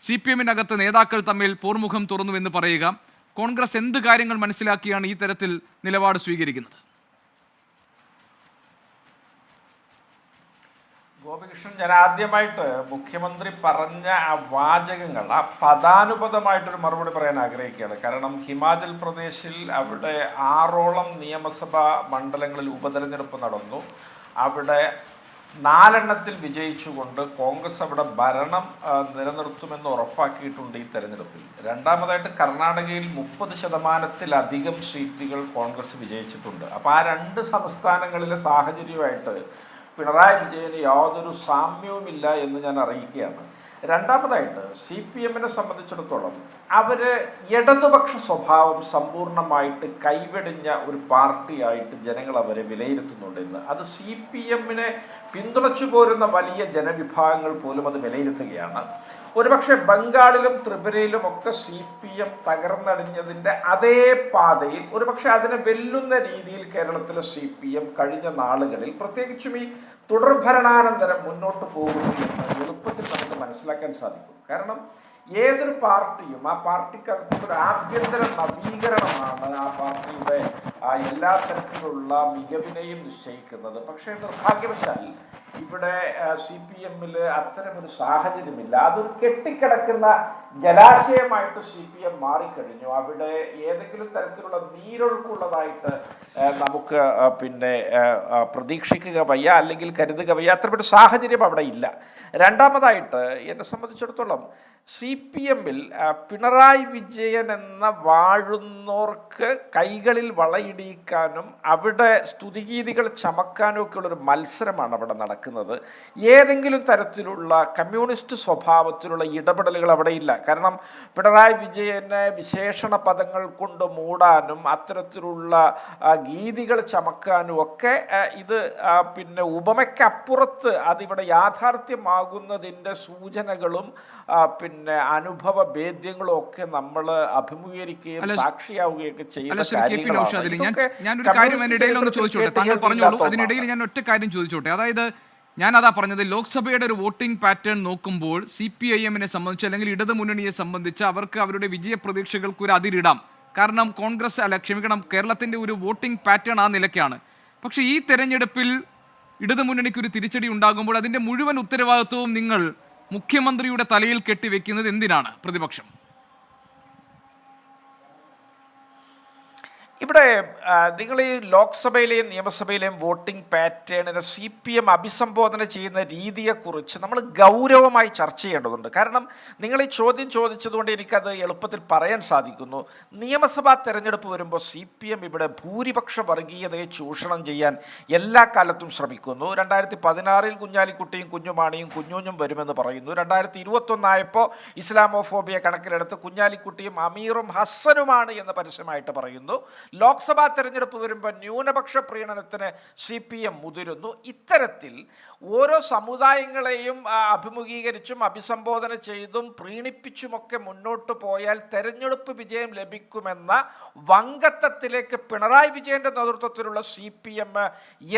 CPM-നകത്ത് നേതാക്കൾ തമ്മിൽ പോർമുഖം തുറന്നുവെന്ന് പറയുക, കോൺഗ്രസ് എന്ത് കാര്യങ്ങൾ മനസ്സിലാക്കിയാണ് ഈ തരത്തിൽ നിലപാട് സ്വീകരിക്കുന്നത്? ഗോപികൃഷ്ണൻ, ഞാൻ ആദ്യമായിട്ട് മുഖ്യമന്ത്രി പറഞ്ഞ ആ വാചകങ്ങൾ, ആ പദാനുപദമായിട്ടൊരു മറുപടി പറയാൻ ആഗ്രഹിക്കുകയാണ്. കാരണം ഹിമാചൽ പ്രദേശിൽ അവിടെ 6ഓളം നിയമസഭാ മണ്ഡലങ്ങളിൽ ഉപതെരഞ്ഞെടുപ്പ് നടന്നു. അവിടെ 4 വിജയിച്ചുകൊണ്ട് കോൺഗ്രസ് അവിടെ ഭരണം നിലനിർത്തുമെന്ന് ഉറപ്പാക്കിയിട്ടുണ്ട് ഈ തെരഞ്ഞെടുപ്പിൽ. രണ്ടാമതായിട്ട് കർണാടകയിൽ 30% സീറ്റുകൾ കോൺഗ്രസ് വിജയിച്ചിട്ടുണ്ട്. അപ്പോൾ ആ 2 സംസ്ഥാനങ്ങളിലെ സാഹചര്യമായിട്ട് പിണറായി വിജയന് യാതൊരു സാമ്യവുമില്ല എന്ന് ഞാൻ അറിയിക്കുകയാണ്. രണ്ടാമതായിട്ട് CPM-നെ സംബന്ധിച്ചിടത്തോളം അവർ ഇടതുപക്ഷ സ്വഭാവം സമ്പൂർണ്ണമായിട്ട് കൈവെടിഞ്ഞ ഒരു പാർട്ടിയായിട്ട് ജനങ്ങൾ അവരെ വിലയിരുത്തുന്നുണ്ടെന്ന്, അത് CPM-നെ പിന്തുണച്ചു പോരുന്ന വലിയ ജനവിഭാഗങ്ങൾ പോലും അത് വിലയിരുത്തുകയാണ്. ഒരുപക്ഷെ ബംഗാളിലും ത്രിപുരയിലും ഒക്കെ CPM തകർന്നടിഞ്ഞതിൻ്റെ അതേ പാതയിൽ ഒരുപക്ഷെ അതിനെ വെല്ലുന്ന രീതിയിൽ കേരളത്തിലെ CPM കഴിഞ്ഞ നാളുകളിൽ പ്രത്യേകിച്ചും ഈ തുടർഭരണാനന്തരം മുന്നോട്ട് പോകുന്നു എന്ന് എളുപ്പത്തിൽ നമുക്ക് മനസ്സിലാക്കാൻ സാധിക്കും. കാരണം ഏതൊരു പാർട്ടിയും ആ പാർട്ടിക്കകത്തൊരു ആഭ്യന്തര നവീകരണമാണ് ആ പാർട്ടിയുടെ എല്ലാ തരത്തിലുള്ള മികവിനെയും നിശ്ചയിക്കുന്നത്. പക്ഷേ നിർഭാഗ്യവശാൽ ഇവിടെ CPM-ൽ അത്തരമൊരു സാഹചര്യമില്ല. അതൊരു കെട്ടിക്കിടക്കുന്ന ജലാശയമായിട്ട് CPM മാറിക്കഴിഞ്ഞു. അവിടെ ഏതെങ്കിലും തരത്തിലുള്ള നീരൊഴുക്കുള്ളതായിട്ട് നമുക്ക് പ്രതീക്ഷിക്കുക വയ്യ, അല്ലെങ്കിൽ കരുതുക വയ്യ. അത്തരമൊരു സാഹചര്യം അവിടെ ഇല്ല. രണ്ടാമതായിട്ട് എന്നെ സംബന്ധിച്ചിടത്തോളം CPM-ൽ പിണറായി വിജയൻ എന്ന വാഴുന്നോർക്ക് കൈകളിൽ വളയിടിക്കാനും അവിടെ സ്തുതിഗീതികൾ ചമക്കാനും ഒക്കെ ഉള്ളൊരു മത്സരമാണ് അവിടെ നടക്കുന്നത്. ഏതെങ്കിലും തരത്തിലുള്ള കമ്മ്യൂണിസ്റ്റ് സ്വഭാവത്തിലുള്ള ഇടപെടലുകൾ അവിടെ ഇല്ല. കാരണം പിണറായി വിജയനെ വിശേഷണ പദങ്ങൾ കൊണ്ട് മൂടാനും അത്തരത്തിലുള്ള ഗീതികൾ ചമക്കാനും ഒക്കെ ഇത് ഉപമയ്ക്കപ്പുറത്ത് അതിവിടെ യാഥാർത്ഥ്യമാകുന്നതിൻ്റെ സൂചനകളും അനുഭവ ഭേദ്യങ്ങളും ഒക്കെ നമ്മൾ അഭിമുഖീകരിക്കുകയും സാക്ഷിയാവുകയൊക്കെ ചെയ്യുന്ന ഞാനൊരു കാര്യം അതിനിടയിൽ ഒന്ന് ചോദിച്ചോട്ടെ, താങ്കൾ പറഞ്ഞോളൂ. അതിനിടയിൽ ഞാൻ ഒറ്റ കാര്യം ചോദിച്ചോട്ടെ. അതായത് ഞാനതാ പറഞ്ഞത്, ലോക്സഭയുടെ ഒരു വോട്ടിംഗ് പാറ്റേൺ നോക്കുമ്പോൾ CPIM-നെ സംബന്ധിച്ച് അല്ലെങ്കിൽ ഇടതു മുന്നണിയെ സംബന്ധിച്ച് അവർക്ക് അവരുടെ വിജയ പ്രതീക്ഷകൾക്ക് ഒരു അതിരിടാം. കാരണം കേരളത്തിന്റെ ഒരു വോട്ടിംഗ് പാറ്റേൺ ആ നിലയ്ക്കാണ്. പക്ഷേ ഈ തെരഞ്ഞെടുപ്പിൽ ഇടതു മുന്നണിക്ക് ഒരു തിരിച്ചടി ഉണ്ടാകുമ്പോൾ അതിന്റെ മുഴുവൻ ഉത്തരവാദിത്വവും നിങ്ങൾ മുഖ്യമന്ത്രിയുടെ തലയിൽ കെട്ടിവെക്കുന്നത് എന്തിനാണ് പ്രതിപക്ഷം? ഇവിടെ നിങ്ങൾ ഈ ലോക്സഭയിലെയും നിയമസഭയിലെയും വോട്ടിംഗ് പാറ്റേണിനെ CPM അഭിസംബോധന ചെയ്യുന്ന രീതിയെക്കുറിച്ച് നമ്മൾ ഗൗരവമായി ചർച്ച ചെയ്യേണ്ടതുണ്ട്. കാരണം നിങ്ങൾ ഈ ചോദ്യം ചോദിച്ചതുകൊണ്ട് എനിക്കത് എളുപ്പത്തിൽ പറയാൻ സാധിക്കുന്നു. നിയമസഭാ തെരഞ്ഞെടുപ്പ് വരുമ്പോൾ CPM ഇവിടെ ഭൂരിപക്ഷ വർഗീയതയെ ചൂഷണം ചെയ്യാൻ എല്ലാ കാലത്തും ശ്രമിക്കുന്നു. 2016 കുഞ്ഞാലിക്കുട്ടിയും കുഞ്ഞുമാണിയും കുഞ്ഞുഞ്ഞും വരുമെന്ന് പറയുന്നു. 2021 ആയപ്പോൾ ഇസ്ലാമോഫോബിയ കണക്കിലെടുത്ത് കുഞ്ഞാലിക്കുട്ടിയും അമീറും ഹസ്സനുമാണ് എന്ന് പരസ്യമായിട്ട് പറയുന്നു. ലോക്സഭാ തെരഞ്ഞെടുപ്പ് വരുമ്പോൾ ന്യൂനപക്ഷ പ്രീണനത്തിന് CPM മുതിരുന്നു. ഇത്തരത്തിൽ ഓരോ സമുദായങ്ങളെയും അഭിമുഖീകരിച്ചും അഭിസംബോധന ചെയ്തും പ്രീണിപ്പിച്ചുമൊക്കെ മുന്നോട്ട് പോയാൽ തെരഞ്ഞെടുപ്പ് വിജയം ലഭിക്കുമെന്ന വങ്കത്വത്തിലേക്ക് പിണറായി വിജയൻ്റെ നേതൃത്വത്തിലുള്ള CPM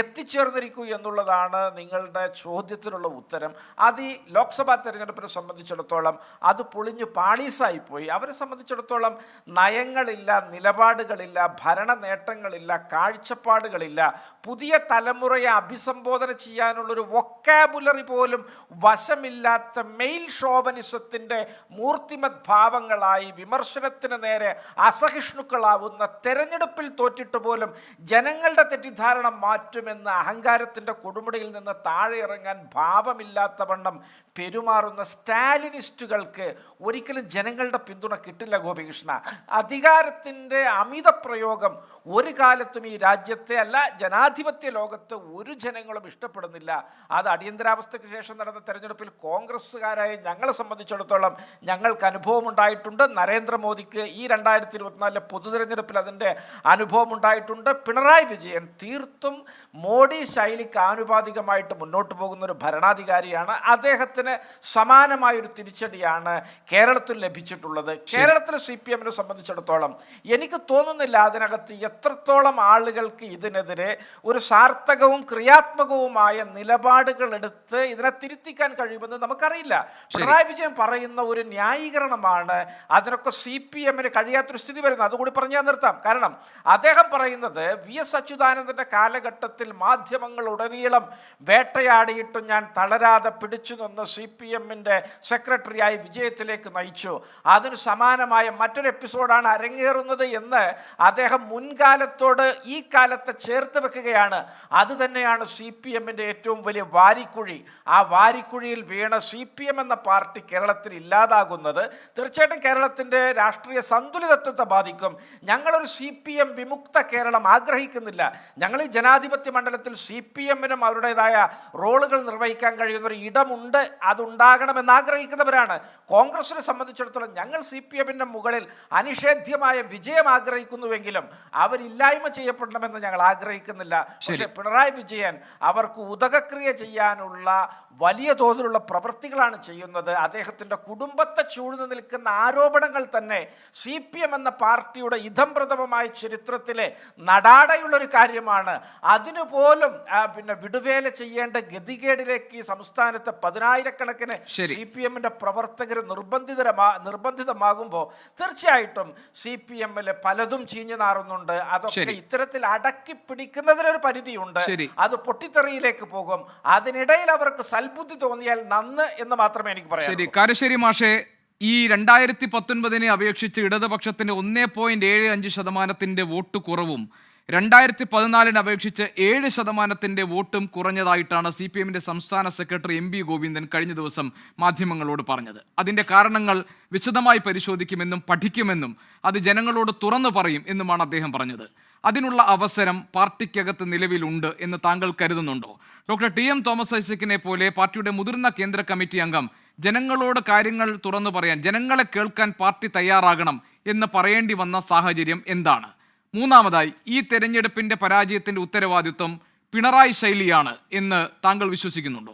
എത്തിച്ചേർന്നിരിക്കൂ എന്നുള്ളതാണ് നിങ്ങളുടെ ചോദ്യത്തിനുള്ള ഉത്തരം. അത് ഈ ലോക്സഭാ തെരഞ്ഞെടുപ്പിനെ സംബന്ധിച്ചിടത്തോളം അത് പൊളിഞ്ഞു പാളീസായിപ്പോയി. അവരെ സംബന്ധിച്ചിടത്തോളം നയങ്ങളില്ല, നിലപാടുകളില്ല, ഭരണ നേട്ടങ്ങളില്ല, കാഴ്ചപ്പാടുകളില്ല. പുതിയ തലമുറയെ അഭിസംബോധന ചെയ്യാനുള്ളൊരു വൊക്കാബുലറി പോലും വശമില്ലാത്ത മെയിൽ ഷോവനിസത്തിൻ്റെ മൂർത്തിമത് ഭാവങ്ങളായി വിമർശനത്തിന് നേരെ അസഹിഷ്ണുക്കളാവുന്ന, തെരഞ്ഞെടുപ്പിൽ തോറ്റിട്ട് പോലും ജനങ്ങളുടെ തെറ്റിദ്ധാരണ മാറ്റുമെന്ന അഹങ്കാരത്തിൻ്റെ കൊടുമുടിയിൽ നിന്ന് താഴെ ഇറങ്ങാൻ ഭാവമില്ലാത്തവണ്ണം പെരുമാറുന്ന സ്റ്റാലിനിസ്റ്റുകൾക്ക് ഒരിക്കലും ജനങ്ങളുടെ പിന്തുണ കിട്ടില്ല. ഗോപികൃഷ്ണ, അധികാരത്തിൻ്റെ അമിത പ്രയോഗം ഒരു കാലത്തും ഈ രാജ്യത്തെ അല്ല ജനാധിപത്യ ലോകത്ത് ഒരു ജനങ്ങളും ഇഷ്ടപ്പെടുന്നില്ല. അത് അടിയന്തരാവസ്ഥയ്ക്ക് ശേഷം നടന്ന തെരഞ്ഞെടുപ്പിൽ കോൺഗ്രസ്സുകാരായ ഞങ്ങളെ സംബന്ധിച്ചിടത്തോളം ഞങ്ങൾക്ക് അനുഭവം ഉണ്ടായിട്ടുണ്ട്. നരേന്ദ്രമോദിക്ക് ഈ 2024 പൊതു തെരഞ്ഞെടുപ്പിൽ അതിൻ്റെ അനുഭവം ഉണ്ടായിട്ടുണ്ട്. പിണറായി വിജയൻ തീർത്തും മോഡി ശൈലിക്ക് ആനുപാതികമായിട്ട് മുന്നോട്ട് പോകുന്ന ഒരു ഭരണാധികാരിയാണ്. അദ്ദേഹത്തിന് സമാനമായൊരു തിരിച്ചടിയാണ് കേരളത്തിൽ ലഭിച്ചിട്ടുള്ളത്. കേരളത്തിലെ CPM-നെ സംബന്ധിച്ചിടത്തോളം എനിക്ക് തോന്നുന്നില്ല അതിനകത്ത് എത്രത്തോളം ആളുകൾക്ക് ഇതിനെതിരെ ഒരു സാർത്ഥകവും ക്രിയാത്മകവുമായ നിലപാടുകൾ എടുത്ത് ഇതിനെ തിരുത്തിക്കാൻ കഴിയുമെന്ന് നമുക്കറിയില്ല. പിണറായി വിജയൻ പറയുന്ന ഒരു ന്യായീകരണമാണ് അതിനൊക്കെ CPM-ന് കഴിയാത്തൊരു സ്ഥിതി വരുന്നത്. അതുകൂടി പറഞ്ഞാൽ നിർത്താം. കാരണം അദ്ദേഹം പറയുന്നത് VS അച്യുതാനന്ദൻ്റെ കാലഘട്ടത്തിൽ മാധ്യമങ്ങൾ ഉടനീളം വേട്ടയാടിയിട്ടും ഞാൻ തളരാതെ പിടിച്ചു നിന്ന് CPM-ന്റെ സെക്രട്ടറിയായി വിജയത്തിലേക്ക് നയിച്ചു. അതിന് സമാനമായ മറ്റൊരു എപ്പിസോഡാണ് അരങ്ങേറുന്നത് എന്ന് അദ്ദേഹം മുൻകാലത്തോട് ഈ കാലത്തെ ചേർത്ത് വെക്കുകയാണ്. അത് തന്നെയാണ് CPM-ന്റെ ഏറ്റവും വലിയ വാരിക്കുഴി. ആ വാരിക്കുഴിയിൽ വീണ CPM എന്ന പാർട്ടി കേരളത്തിൽ ഇല്ലാതാകുന്നത് തീർച്ചയായിട്ടും കേരളത്തിൻ്റെ രാഷ്ട്രീയ സന്തുലിതത്വത്തെ ബാധിക്കും. ഞങ്ങളൊരു CPM വിമുക്ത കേരളം ആഗ്രഹിക്കുന്നില്ല. ഞങ്ങൾ ഈ ജനാധിപത്യ മണ്ഡലത്തിൽ CPM-നും അവരുടേതായ റോളുകൾ നിർവഹിക്കാൻ കഴിയുന്ന ഒരു ഇടമുണ്ട്, അതുണ്ടാകണമെന്ന് ആഗ്രഹിക്കുന്നവരാണ്. കോൺഗ്രസിനെ സംബന്ധിച്ചിടത്തോളം ഞങ്ങൾ CPM-ന്റെ മുകളിൽ അനിഷേധ്യമായ വിജയം ആഗ്രഹിക്കുന്നുവെങ്കിലും അവരില്ലായ്മ ചെയ്യപ്പെടണമെന്ന് ഞങ്ങൾ ആഗ്രഹിക്കുന്നില്ല. പക്ഷേ പിണറായി വിജയൻ അവർക്ക് ഉദകക്രിയ ചെയ്യാനുള്ള വലിയ തോതിലുള്ള പ്രവൃത്തികളാണ് ചെയ്യുന്നത്. അദ്ദേഹത്തിൻ്റെ കുടുംബത്തെ ചൂഴ്ന്നു നിൽക്കുന്ന ആരോപണങ്ങൾ തന്നെ CPM എന്ന പാർട്ടിയുടെ ഇതംപ്രഥമമായ ചരിത്രത്തിലെ നടാടയുള്ളൊരു കാര്യമാണ്. അതിനുപോലും വിടുവേല ചെയ്യേണ്ട ഗതികേടിലേക്ക് ഈ സംസ്ഥാനത്തെ 10,000-കണക്കിന് CPM-ന്റെ പ്രവർത്തകർ നിർബന്ധിതമാകുമ്പോൾ തീർച്ചയായിട്ടും CPM-ല് പലതും ചീഞ്ഞു നാറുന്നുണ്ട്. അതൊക്കെ ഇത്തരത്തിൽ അടക്കി പിടിക്കുന്നതിനൊരു പരിധിയുണ്ട്. അത് പൊട്ടിത്തെറിയിലേക്ക് പോകും. അതിനിടയിൽ അവർക്ക് സൽബുദ്ധി തോന്നിയാൽ നന്ന് എന്ന് മാത്രമേ എനിക്ക് പറയാം. ശരി, കാരശ്ശേരി മാഷെ, ഈ 2019 അപേക്ഷിച്ച് ഇടതുപക്ഷത്തിന് 1.75% വോട്ട് കുറവും 2014 അപേക്ഷിച്ച് 7% വോട്ടും കുറഞ്ഞതായിട്ടാണ് CPM-ന്റെ സംസ്ഥാന സെക്രട്ടറി MB ഗോവിന്ദൻ കഴിഞ്ഞ ദിവസം മാധ്യമങ്ങളോട് പറഞ്ഞത്. അതിന്റെ കാരണങ്ങൾ വിശദമായി പരിശോധിക്കുമെന്നും പഠിക്കുമെന്നും അത് ജനങ്ങളോട് തുറന്നു പറയും എന്നുമാണ് അദ്ദേഹം പറഞ്ഞത്. അതിനുള്ള അവസരം പാർട്ടിക്കകത്ത് നിലവിലുണ്ട് എന്ന് താങ്കൾ കരുതുന്നുണ്ടോ? ഡോക്ടർ TM തോമസ് ഐസക്കിനെ പോലെ പാർട്ടിയുടെ മുതിർന്ന കേന്ദ്ര കമ്മിറ്റി അംഗം ജനങ്ങളോട് കാര്യങ്ങൾ തുറന്നു പറയാൻ, ജനങ്ങളെ കേൾക്കാൻ പാർട്ടി തയ്യാറാകണം എന്ന് പറയേണ്ടി വന്ന സാഹചര്യം എന്താണ്? മൂന്നാമതായി, ഈ തെരഞ്ഞെടുപ്പിന്റെ പരാജയത്തിന്റെ ഉത്തരവാദിത്വം പിണറായി ശൈലിയാണ് എന്ന് താങ്കൾ വിശ്വസിക്കുന്നുണ്ടോ?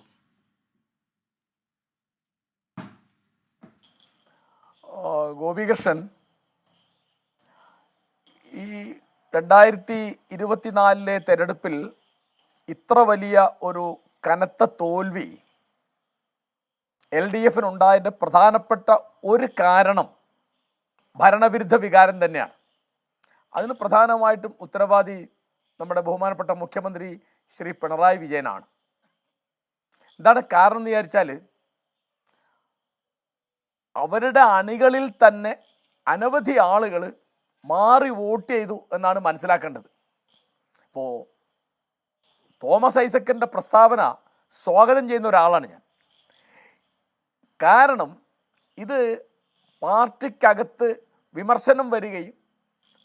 ഗോപികൃഷ്ണൻ, ഈ 2024 തെരഞ്ഞെടുപ്പിൽ ഇത്ര വലിയ ഒരു കനത്ത തോൽവി LDF ഉണ്ടായതിൻ്റെ പ്രധാനപ്പെട്ട ഒരു കാരണം ഭരണവിരുദ്ധ വികാരം തന്നെയാണ്. അതിന് പ്രധാനമായിട്ടും ഉത്തരവാദി നമ്മുടെ ബഹുമാനപ്പെട്ട മുഖ്യമന്ത്രി ശ്രീ പിണറായി വിജയനാണ്. എന്താണ് കാരണം എന്ന് വിചാരിച്ചാൽ, അവരുടെ അണികളിൽ തന്നെ അനവധി ആളുകൾ മാറി വോട്ട് ചെയ്തു എന്നാണ് മനസ്സിലാക്കേണ്ടത്. ഇപ്പോൾ തോമസ് ഐസക്കിൻ്റെ പ്രസ്താവന സ്വാഗതം ചെയ്യുന്ന ഒരാളാണ് ഞാൻ. കാരണം ഇത് പാർട്ടിക്കകത്ത് വിമർശനം വരികയും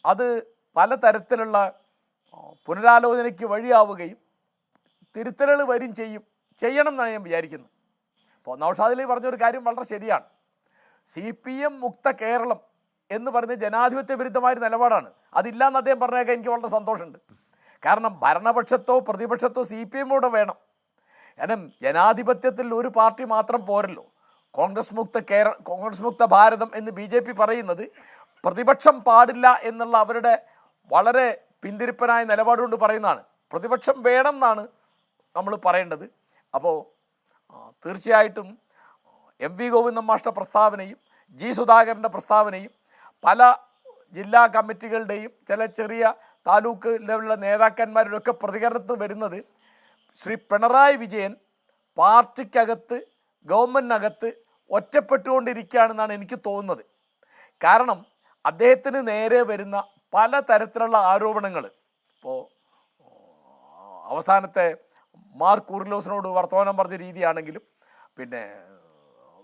അത് പലതരത്തിലുള്ള പുനരാലോചനയ്ക്ക് വഴിയാവുകയും തിരുത്തലുകൾ വരും ചെയ്യണം എന്നാണ് ഞാൻ വിചാരിക്കുന്നത്. ഇപ്പോൾ നൗഷാദ് അലി പറഞ്ഞൊരു കാര്യം വളരെ ശരിയാണ്. CPM മുക്ത കേരളം എന്ന് പറയുന്നത് ജനാധിപത്യ വിരുദ്ധമായൊരു നിലപാടാണ്. അതില്ലാന്ന് അദ്ദേഹം പറഞ്ഞേക്കാൻ എനിക്ക് വളരെ സന്തോഷമുണ്ട്. കാരണം ഭരണപക്ഷത്തോ പ്രതിപക്ഷത്തോ CPM കൂടെ വേണം. കാരണം ജനാധിപത്യത്തിൽ ഒരു പാർട്ടി മാത്രം പോരല്ലോ. കോൺഗ്രസ് മുക്ത ഭാരതം എന്ന് BJP പറയുന്നത് പ്രതിപക്ഷം പാടില്ല എന്നുള്ള അവരുടെ വളരെ പിന്തിരിപ്പനായ നിലപാടുകൊണ്ട് പറയുന്നതാണ്. പ്രതിപക്ഷം വേണം എന്നാണ് നമ്മൾ പറയേണ്ടത്. അപ്പോൾ തീർച്ചയായിട്ടും MV ഗോവിന്ദൻ മാഷ്ട പ്രസ്താവനയും G സുധാകരൻ്റെ പ്രസ്താവനയും പല ജില്ലാ കമ്മിറ്റികളുടെയും ചില ചെറിയ താലൂക്ക് ലെവലിലുള്ള നേതാക്കന്മാരുടെ ഒക്കെ പ്രതികരണത്തിൽ വരുന്നത് ശ്രീ പിണറായി വിജയൻ പാർട്ടിക്കകത്ത് ഗവൺമെൻറ്റിനകത്ത് ഒറ്റപ്പെട്ടുകൊണ്ടിരിക്കുകയാണെന്നാണ് എനിക്ക് തോന്നുന്നത്. കാരണം അദ്ദേഹത്തിന് നേരെ വരുന്ന പല തരത്തിലുള്ള ആരോപണങ്ങൾ, ഇപ്പോൾ അവസാനത്തെ മാർ കൂറിലോസിനോട് വർത്തമാനം പറഞ്ഞ രീതിയാണെങ്കിലും, പിന്നെ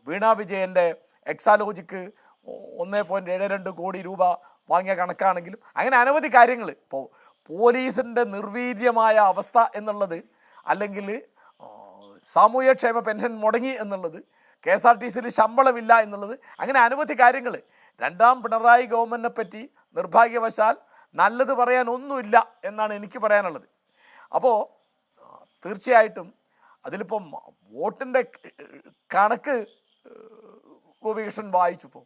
വീണ വിജയൻ്റെ എക്സാലോജിക്ക് 1.72 കോടി രൂപ വാങ്ങിയ കണക്കാണെങ്കിലും, അങ്ങനെ അനവധി കാര്യങ്ങൾ. ഇപ്പോൾ പോലീസിൻ്റെ നിർവീര്യമായ അവസ്ഥ എന്നുള്ളത്, അല്ലെങ്കിൽ സാമൂഹ്യക്ഷേമ പെൻഷൻ മുടങ്ങി എന്നുള്ളത്, KSRTCയിൽ ശമ്പളമില്ല എന്നുള്ളത്, അങ്ങനെ അനവധി കാര്യങ്ങൾ. രണ്ടാം പിണറായി ഗവൺമെൻറ്റിനെ പറ്റി നിർഭാഗ്യവശാൽ നല്ലത് പറയാൻ ഒന്നുമില്ല എന്നാണ് എനിക്ക് പറയാനുള്ളത്. അപ്പോൾ തീർച്ചയായിട്ടും അതിലിപ്പം വോട്ടിൻ്റെ കണക്ക് ഗോപികൃഷ്ണൻ വായിച്ചപ്പോൾ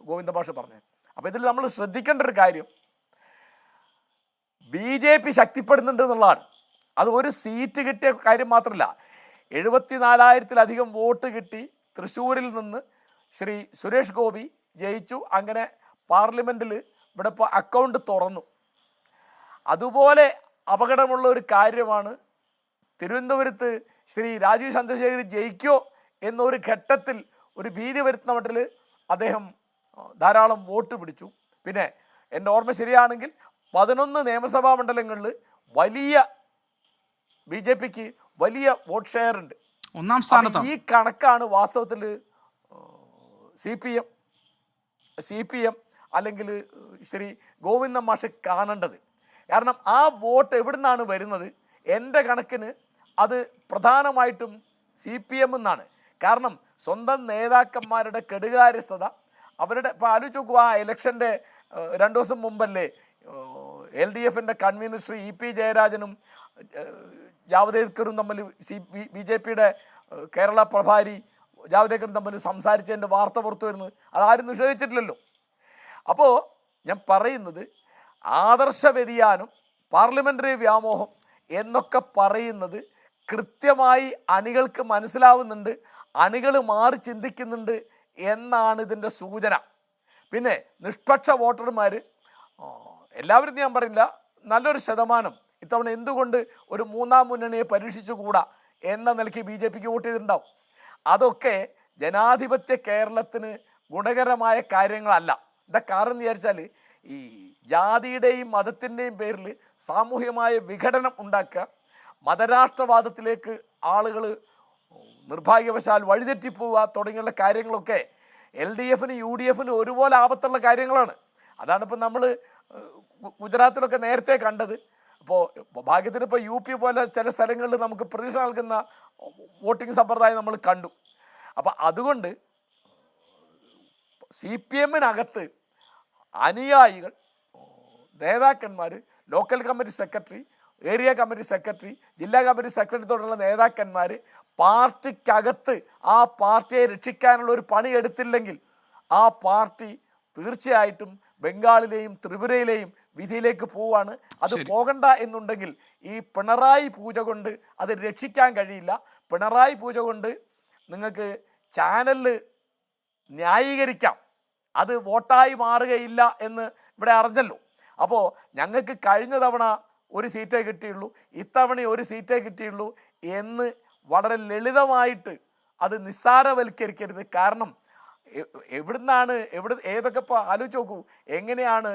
ഗോവിന്ദ മാഷ് പറഞ്ഞു. അപ്പോൾ ഇതിൽ നമ്മൾ ശ്രദ്ധിക്കേണ്ട ഒരു കാര്യം, BJP ശക്തിപ്പെടുന്നുണ്ട് എന്നുള്ളതാണ്. അത് ഒരു സീറ്റ് കിട്ടിയ കാര്യം മാത്രമല്ല, 74,000-ലധികം വോട്ട് കിട്ടി തൃശ്ശൂരിൽ നിന്ന് ശ്രീ സുരേഷ് ഗോപി ജയിച്ചു. അങ്ങനെ പാർലമെൻറ്റിൽ ഇവിടെ ഇപ്പോൾ അക്കൗണ്ട് തുറന്നു. അതുപോലെ അപകടമുള്ള ഒരു കാര്യമാണ് തിരുവനന്തപുരത്ത് ശ്രീ രാജീവ് ചന്ദ്രശേഖർ ജയിക്കോ എന്നൊരു ഘട്ടത്തിൽ ഒരു ഭീതി വരുത്തുന്ന മട്ടിൽ അദ്ദേഹം ധാരാളം വോട്ട് പിടിച്ചു. പിന്നെ എൻ്റെ ഓർമ്മ ശരിയാണെങ്കിൽ 11 നിയമസഭാ മണ്ഡലങ്ങളിൽ വലിയ BJPക്ക് വലിയ വോട്ട് ഷെയർ ഉണ്ട്, ഒന്നാം സ്ഥാനത്ത്. ഈ കണക്കാണ് വാസ്തവത്തിൽ CPM അല്ലെങ്കിൽ ശ്രീ ഗോവിന്ദൻ മാഷ് കാണേണ്ടത്. കാരണം ആ വോട്ട് എവിടെ നിന്നാണ് വരുന്നത്? എൻ്റെ കണക്കിന് അത് പ്രധാനമായിട്ടും CPM എന്നാണ്. കാരണം സ്വന്തം നേതാക്കന്മാരുടെ കെടുകാര്യസ്ഥത, അവരുടെ ഇപ്പോൾ ആലോചിച്ച് നോക്കുക, ആ ഇലക്ഷൻ്റെ 2 ദിവസം മുമ്പല്ലേ LDFൻ്റെ കൺവീനർ ശ്രീ EP ജയരാജനും ജാവ്ദേക്കറും തമ്മിൽ BJPയുടെ കേരള പ്രഭാരി ജാവ്ദേക്കറും തമ്മിൽ സംസാരിച്ചതിൻ്റെ വാർത്ത പുറത്തു വരുന്നത്. അതാരും നിഷേധിച്ചിട്ടില്ലല്ലോ. അപ്പോൾ ഞാൻ പറയുന്നത്, ആദർശ വ്യതിയാനം, പാർലമെൻ്ററി വ്യാമോഹം എന്നൊക്കെ പറയുന്നത് കൃത്യമായി അണികൾക്ക് മനസ്സിലാവുന്നുണ്ട്, അണികൾ മാറി ചിന്തിക്കുന്നുണ്ട് എന്നാണ് ഇതിൻ്റെ സൂചന. പിന്നെ നിഷ്പക്ഷ വോട്ടർമാർ എല്ലാവരും ഞാൻ പറയില്ല, നല്ലൊരു ശതമാനം ഇത്തവണ എന്തുകൊണ്ട് ഒരു മൂന്നാം മുന്നണിയെ പരീക്ഷിച്ചുകൂടാ എന്ന നിലയ്ക്ക് BJPക്ക് വോട്ട് ചെയ്തിട്ടുണ്ടാവും. അതൊക്കെ ജനാധിപത്യ കേരളത്തിന് ഗുണകരമായ കാര്യങ്ങളല്ല. എന്താ കാരണം എന്ന് വിചാരിച്ചാൽ, ഈ ജാതിയുടെയും മതത്തിൻ്റെയും പേരിൽ സാമൂഹ്യമായ വിഘടനം ഉണ്ടാക്കുക, മതരാഷ്ട്രവാദത്തിലേക്ക് ആളുകൾ നിർഭാഗ്യവശാൽ വഴിതെറ്റിപ്പോവുക തുടങ്ങിയുള്ള കാര്യങ്ങളൊക്കെ LDFനും UDFനും ഒരുപോലെ ആപത്തുള്ള കാര്യങ്ങളാണ്. അതാണിപ്പോൾ നമ്മൾ ഗുജറാത്തിലൊക്കെ നേരത്തെ കണ്ടത്. ഇപ്പോൾ ഭാഗ്യത്തിന് ഇപ്പോൾ UP പോലെ ചില സ്ഥലങ്ങളിൽ നമുക്ക് പ്രതീക്ഷ നൽകുന്ന വോട്ടിംഗ് സമ്പ്രദായം നമ്മൾ കണ്ടു. അപ്പം അതുകൊണ്ട് CPMനകത്ത് അനുയായികൾ, നേതാക്കന്മാർ, local committee secretary, area committee secretary, ജില്ലാ കമ്മിറ്റി സെക്രട്ടറി തുടങ്ങിയുള്ള നേതാക്കന്മാർ പാർട്ടിക്കകത്ത് ആ പാർട്ടിയെ രക്ഷിക്കാനുള്ള ഒരു പണി എടുത്തില്ലെങ്കിൽ ആ പാർട്ടി തീർച്ചയായിട്ടും ബംഗാളിലെയും ത്രിപുരയിലെയും വിധിയിലേക്ക് പോവാണ്. അത് ശരി. പോകണ്ട എന്നുണ്ടെങ്കിൽ ഈ പിണറായി പൂജ കൊണ്ട് അത് രക്ഷിക്കാൻ കഴിയില്ല. പിണറായി പൂജ കൊണ്ട് നിങ്ങൾക്ക് ചാനലിൽ ന്യായീകരിക്കാം, അത് വോട്ടായി മാറുകയില്ല എന്ന് ഇവിടെ അറിഞ്ഞല്ലോ. അപ്പോൾ ഞങ്ങൾക്ക് കഴിഞ്ഞ തവണ ഒരു സീറ്റേ കിട്ടിയുള്ളൂ, ഇത്തവണ ഒരു സീറ്റേ കിട്ടിയുള്ളൂ എന്ന് വളരെ ലളിതമായിട്ട് അത് നിസ്സാരവൽക്കരിക്കരുത്. കാരണം എവിടുന്നാണ് ഏതൊക്കെ ഇപ്പോൾ ആലോചിച്ച് നോക്കൂ, എങ്ങനെയാണ്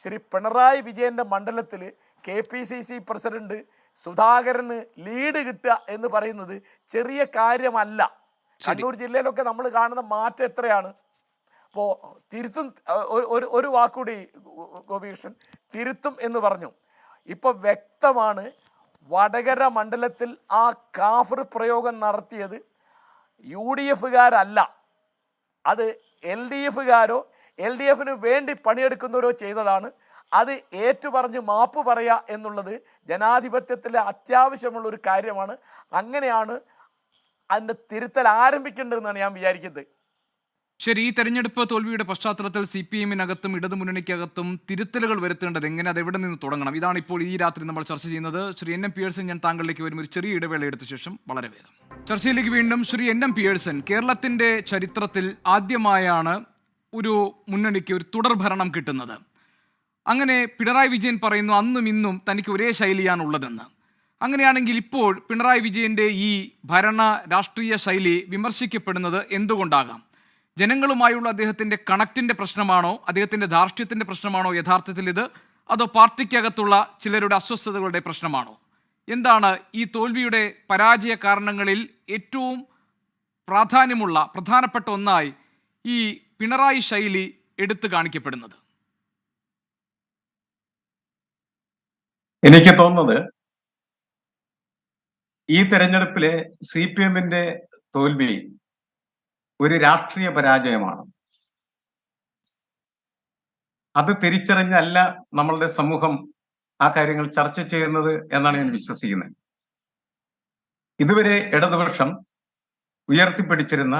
ശ്രീ പിണറായി വിജയൻ്റെ മണ്ഡലത്തിൽ KPCC പ്രസിഡന്റ് സുധാകരന് ലീഡ് കിട്ടുക എന്ന് പറയുന്നത് ചെറിയ കാര്യമല്ല. കണ്ണൂർ ജില്ലയിലൊക്കെ നമ്മൾ കാണുന്ന മാറ്റം എത്രയാണ്. അപ്പോൾ തിരുത്തും, ഒരു വാക്കുകൂടി ഗോപികൃഷ്ണൻ, തിരുത്തും എന്ന് പറഞ്ഞു. ഇപ്പോൾ വ്യക്തമാണ് വടകര മണ്ഡലത്തിൽ ആ കാഫർ പ്രയോഗം നടത്തിയത് UDFകാരല്ല, അത് LDFകാരോ LDFന് വേണ്ടി പണിയെടുക്കുന്നവരോ ചെയ്തതാണ്. അത് ഏറ്റുപറഞ്ഞ് മാപ്പ് പറയുക എന്നുള്ളത് ജനാധിപത്യത്തിലെ അത്യാവശ്യമുള്ളൊരു കാര്യമാണ്. അങ്ങനെയാണ് അതിൻ്റെ തിരുത്തൽ ആരംഭിക്കേണ്ടതെന്നാണ് ഞാൻ വിചാരിക്കുന്നത്. ശരി, ഈ തെരഞ്ഞെടുപ്പ് തോൽവിയുടെ പശ്ചാത്തലത്തിൽ CPM-നകത്തും ഇടതുമുന്നണിക്കകത്തും തിരുത്തലുകൾ വരുത്തേണ്ടത് എങ്ങനെ, അത് എവിടെ നിന്ന് തുടങ്ങണം? ഇതാണ് ഇപ്പോൾ ഈ രാത്രി നമ്മൾ ചർച്ച ചെയ്യുന്നത്. ശ്രീ NM പിയേഴ്സൺ, ഞാൻ താങ്കളിലേക്ക് വരും ഒരു ചെറിയ ഇടവേള എടുത്ത ശേഷം വളരെ വേഗം ചർച്ചയിലേക്ക് വീണ്ടും. ശ്രീ NM പിയേഴ്സൺ, കേരളത്തിന്റെ ചരിത്രത്തിൽ ആദ്യമായാണ് ഒരു മുന്നണിക്ക് ഒരു തുടർഭരണം കിട്ടുന്നത്. അങ്ങനെ പിണറായി വിജയൻ പറയുന്നു അന്നും ഇന്നും തനിക്ക് ഒരേ ശൈലിയാണുള്ളതെന്ന്. അങ്ങനെയാണെങ്കിൽ ഇപ്പോൾ പിണറായി വിജയന്റെ ഈ ഭരണ രാഷ്ട്രീയ ശൈലി വിമർശിക്കപ്പെടുന്നത് എന്തുകൊണ്ടാകാം? ജനങ്ങളുമായുള്ള അദ്ദേഹത്തിന്റെ കണക്റ്റിന്റെ പ്രശ്നമാണോ, അദ്ദേഹത്തിന്റെ ധാർഷ്ട്യത്തിന്റെ പ്രശ്നമാണോ യഥാർത്ഥത്തിൽ ഇത്, അതോ പാർട്ടിക്കകത്തുള്ള ചിലരുടെ അസ്വസ്ഥതകളുടെ പ്രശ്നമാണോ? എന്താണ് ഈ തോൽവിയുടെ പരാജയ കാരണങ്ങളിൽ ഏറ്റവും പ്രധാനപ്പെട്ട ഒന്നായി ഈ പിണറായി ശൈലി എടുത്തു കാണിക്കപ്പെടുന്നത്? എനിക്ക് തോന്നുന്നത് ഈ തെരഞ്ഞെടുപ്പിലെ CPM-ന്റെ തോൽവി ഒരു രാഷ്ട്രീയ പരാജയമാണ്. അത് തിരിച്ചറിഞ്ഞല്ല നമ്മളുടെ സമൂഹം ആ കാര്യങ്ങൾ ചർച്ച ചെയ്യുന്നത് എന്നാണ് ഞാൻ വിശ്വസിക്കുന്നത്. ഇതുവരെ ഇടതുപക്ഷം ഉയർത്തിപ്പിടിച്ചിരുന്ന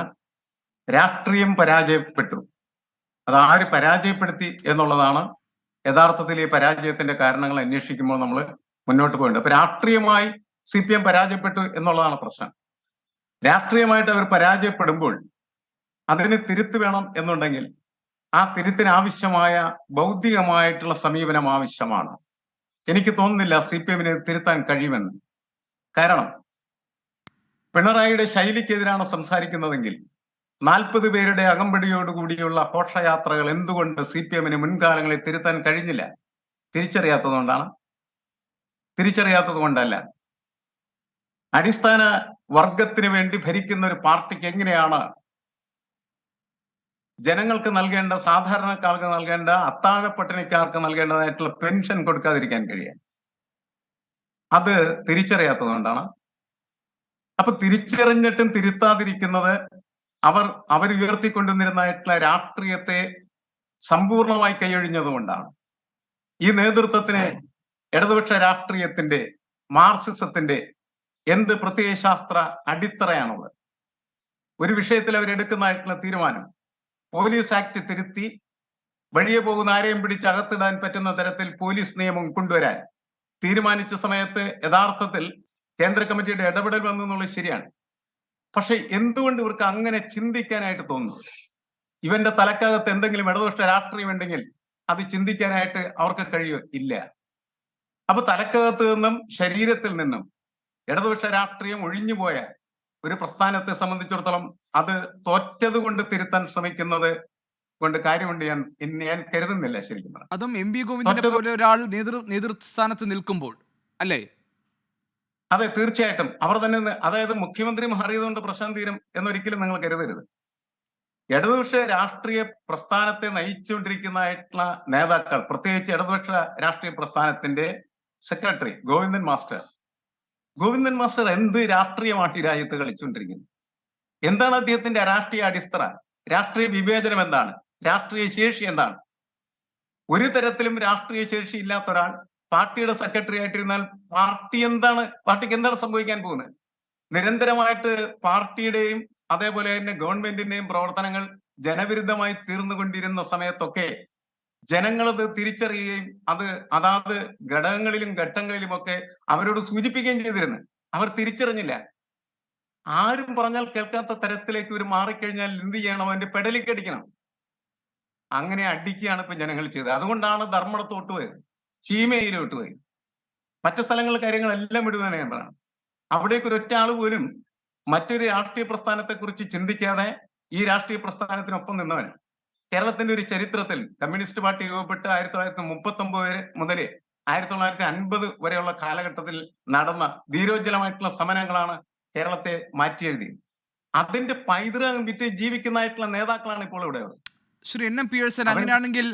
രാഷ്ട്രീയം പരാജയപ്പെട്ടു. അത് ആര് പരാജയപ്പെടുത്തി എന്നുള്ളതാണ് യഥാർത്ഥത്തിൽ ഈ പരാജയത്തിന്റെ കാരണങ്ങൾ അന്വേഷിക്കുമ്പോൾ നമ്മൾ മുന്നോട്ട് പോകേണ്ടത്. അപ്പൊ രാഷ്ട്രീയമായി CPM പരാജയപ്പെട്ടു എന്നുള്ളതാണ് പ്രശ്നം. രാഷ്ട്രീയമായിട്ട് അവർ പരാജയപ്പെടുമ്പോൾ അതിന് തിരുത്ത് വേണം എന്നുണ്ടെങ്കിൽ ആ തിരുത്തിന് ആവശ്യമായ ബൗദ്ധികമായിട്ടുള്ള സമീപനം ആവശ്യമാണ്. എനിക്ക് തോന്നുന്നില്ല CPM-ന് തിരുത്താൻ കഴിയുമെന്ന്. കാരണം പിണറായിയുടെ ശൈലിക്കെതിരാണ് സംസാരിക്കുന്നതെങ്കിൽ 40 പേരുടെ അകമ്പടിയോടുകൂടിയുള്ള ഘോഷയാത്രകൾ എന്തുകൊണ്ട് CPM-ന് മുൻകാലങ്ങളിൽ തിരുത്താൻ കഴിഞ്ഞില്ല? തിരിച്ചറിയാത്തത് കൊണ്ടല്ല. അടിസ്ഥാന വർഗത്തിന് വേണ്ടി ഭരിക്കുന്ന ഒരു പാർട്ടിക്ക് എങ്ങനെയാണ് ജനങ്ങൾക്ക് നൽകേണ്ട, സാധാരണക്കാർക്ക് നൽകേണ്ട, അത്താഴ പട്ടിണിക്കാർക്ക് നൽകേണ്ടതായിട്ടുള്ള പെൻഷൻ കൊടുക്കാതിരിക്കാൻ കഴിയുക? അത് തിരിച്ചറിയാത്തത് കൊണ്ടാണ്. അപ്പൊ തിരിച്ചറിഞ്ഞിട്ടും തിരുത്താതിരിക്കുന്നത് അവർ ഉയർത്തിക്കൊണ്ടുവന്നിരുന്നതായിട്ടുള്ള രാഷ്ട്രീയത്തെ സമ്പൂർണമായി കൈയൊഴിഞ്ഞതുകൊണ്ടാണ്. ഈ നേതൃത്വത്തിന് ഇടതുപക്ഷ രാഷ്ട്രീയത്തിന്റെ, മാർക്സിസത്തിന്റെ എന്ത് പ്രത്യയശാസ്ത്ര അടിത്തറയാണുള്ളത്? ഒരു വിഷയത്തിൽ അവരെടുക്കുന്നതായിട്ടുള്ള തീരുമാനം പോലീസ് ആക്ട് തിരുത്തി വഴിയെ പോകുന്ന ആരെയും പിടിച്ച് അകത്തിടാൻ പറ്റുന്ന തരത്തിൽ പോലീസ് നിയമം കൊണ്ടുവരാൻ തീരുമാനിച്ച സമയത്ത് യഥാർത്ഥത്തിൽ കേന്ദ്ര കമ്മിറ്റിയുടെ ഇടപെടൽ വന്നു എന്നുള്ളത് ശരിയാണ്. പക്ഷെ എന്തുകൊണ്ട് ഇവർക്ക് അങ്ങനെ ചിന്തിക്കാനായിട്ട് തോന്നുന്നു? ഇവന്റെ തലക്കകത്ത് എന്തെങ്കിലും ഇടതുപക്ഷ രാഷ്ട്രീയം ഉണ്ടെങ്കിൽ അത് ചിന്തിക്കാനായിട്ട് അവർക്ക് കഴിയോ? ഇല്ല. അപ്പൊ തലക്കകത്ത് നിന്നും ശരീരത്തിൽ നിന്നും ഇടതുപക്ഷ രാഷ്ട്രീയം ഒഴിഞ്ഞുപോയ ഒരു പ്രസ്ഥാനത്തെ സംബന്ധിച്ചിടത്തോളം അത് തോറ്റത് കൊണ്ട് തിരുത്താൻ ശ്രമിക്കുന്നത് കൊണ്ട് കാര്യമുണ്ട് ഞാൻ കരുതുന്നില്ല ശരിക്കും. അതും MV ഗോവിന്ദനെ പോലെ ഒരാൾ നേതൃസ്ഥാനത്ത് നിൽക്കുമ്പോൾ അല്ലേ? അതെ, തീർച്ചയായിട്ടും. അവർ തന്നെ, അതായത് മുഖ്യമന്ത്രി മാറിയതുകൊണ്ട് പ്രശ്നം തീരും എന്നൊരിക്കലും നിങ്ങൾ കരുതരുത്. ഇടതുപക്ഷ രാഷ്ട്രീയ പ്രസ്ഥാനത്തെ നയിച്ചുകൊണ്ടിരിക്കുന്നതായിട്ടുള്ള നേതാക്കൾ, പ്രത്യേകിച്ച് ഇടതുപക്ഷ രാഷ്ട്രീയ പ്രസ്ഥാനത്തിന്റെ സെക്രട്ടറി ഗോവിന്ദൻ മാസ്റ്റർ എന്ത് രാഷ്ട്രീയമാണ് ഈ രാജ്യത്ത് കളിച്ചുകൊണ്ടിരിക്കുന്നത്? എന്താണ് അദ്ദേഹത്തിന്റെ രാഷ്ട്രീയ അടിത്തറ? രാഷ്ട്രീയ വിവേചനം എന്താണ്? രാഷ്ട്രീയ ശേഷി എന്താണ്? ഒരു തരത്തിലും രാഷ്ട്രീയ ശേഷി ഇല്ലാത്ത ഒരാൾ പാർട്ടിയുടെ സെക്രട്ടറി ആയിട്ടിരുന്നാൽ പാർട്ടിക്ക് എന്താണ് സംഭവിക്കാൻ പോകുന്നത്? നിരന്തരമായിട്ട് പാർട്ടിയുടെയും അതേപോലെ തന്നെ ഗവൺമെന്റിന്റെയും പ്രവർത്തനങ്ങൾ ജനവിരുദ്ധമായി തീർന്നുകൊണ്ടിരുന്ന സമയത്തൊക്കെ ജനങ്ങളത് തിരിച്ചറിയുകയും അത് അതാത് ഘടകങ്ങളിലും ഘട്ടങ്ങളിലുമൊക്കെ അവരോട് സൂചിപ്പിക്കുകയും ചെയ്തിരുന്നു. അവർ തിരിച്ചറിഞ്ഞില്ല. ആരും പറഞ്ഞാൽ കേൾക്കാത്ത തരത്തിലേക്ക് ഒരു മാറിക്കഴിഞ്ഞാൽ എന്ത് ചെയ്യണം? അവന്റെ പെടലിക്ക് അടിക്കണം. അങ്ങനെ അടിക്കുകയാണ് ഇപ്പൊ ജനങ്ങൾ ചെയ്തത്. അതുകൊണ്ടാണ് ധർമ്മടത്തോട്ട് പോയത്, ചീമയിലോട്ട് പോയത്, മറ്റു സ്ഥലങ്ങളിലെ കാര്യങ്ങളെല്ലാം വിടുവാൻ ഞാൻ. അവിടേക്ക് ഒരൊറ്റ ആൾ പോലും മറ്റൊരു രാഷ്ട്രീയ പ്രസ്ഥാനത്തെ കുറിച്ച് ചിന്തിക്കാതെ ഈ രാഷ്ട്രീയ പ്രസ്ഥാനത്തിനൊപ്പം നിന്നവനാണ്. കേരളത്തിന്റെ ഒരു ചരിത്രത്തിൽ കമ്മ്യൂണിസ്റ്റ് പാർട്ടി രൂപപ്പെട്ട് 1939 മുതൽ 1950 വരെയുള്ള കാലഘട്ടത്തിൽ നടന്ന ധീരോജ്വലമായിട്ടുള്ള സമരങ്ങളാണ് കേരളത്തെ മാറ്റിയെഴുതിയത്. അതിന്റെ പൈതൃകം വിറ്റ് ജീവിക്കുന്നതായിട്ടുള്ള നേതാക്കളാണ് ഇപ്പോൾ ഇവിടെ ഉള്ളത്. ശ്രീ എൻ എം പിയേഴ്സൺ, അങ്ങനെയാണെങ്കിൽ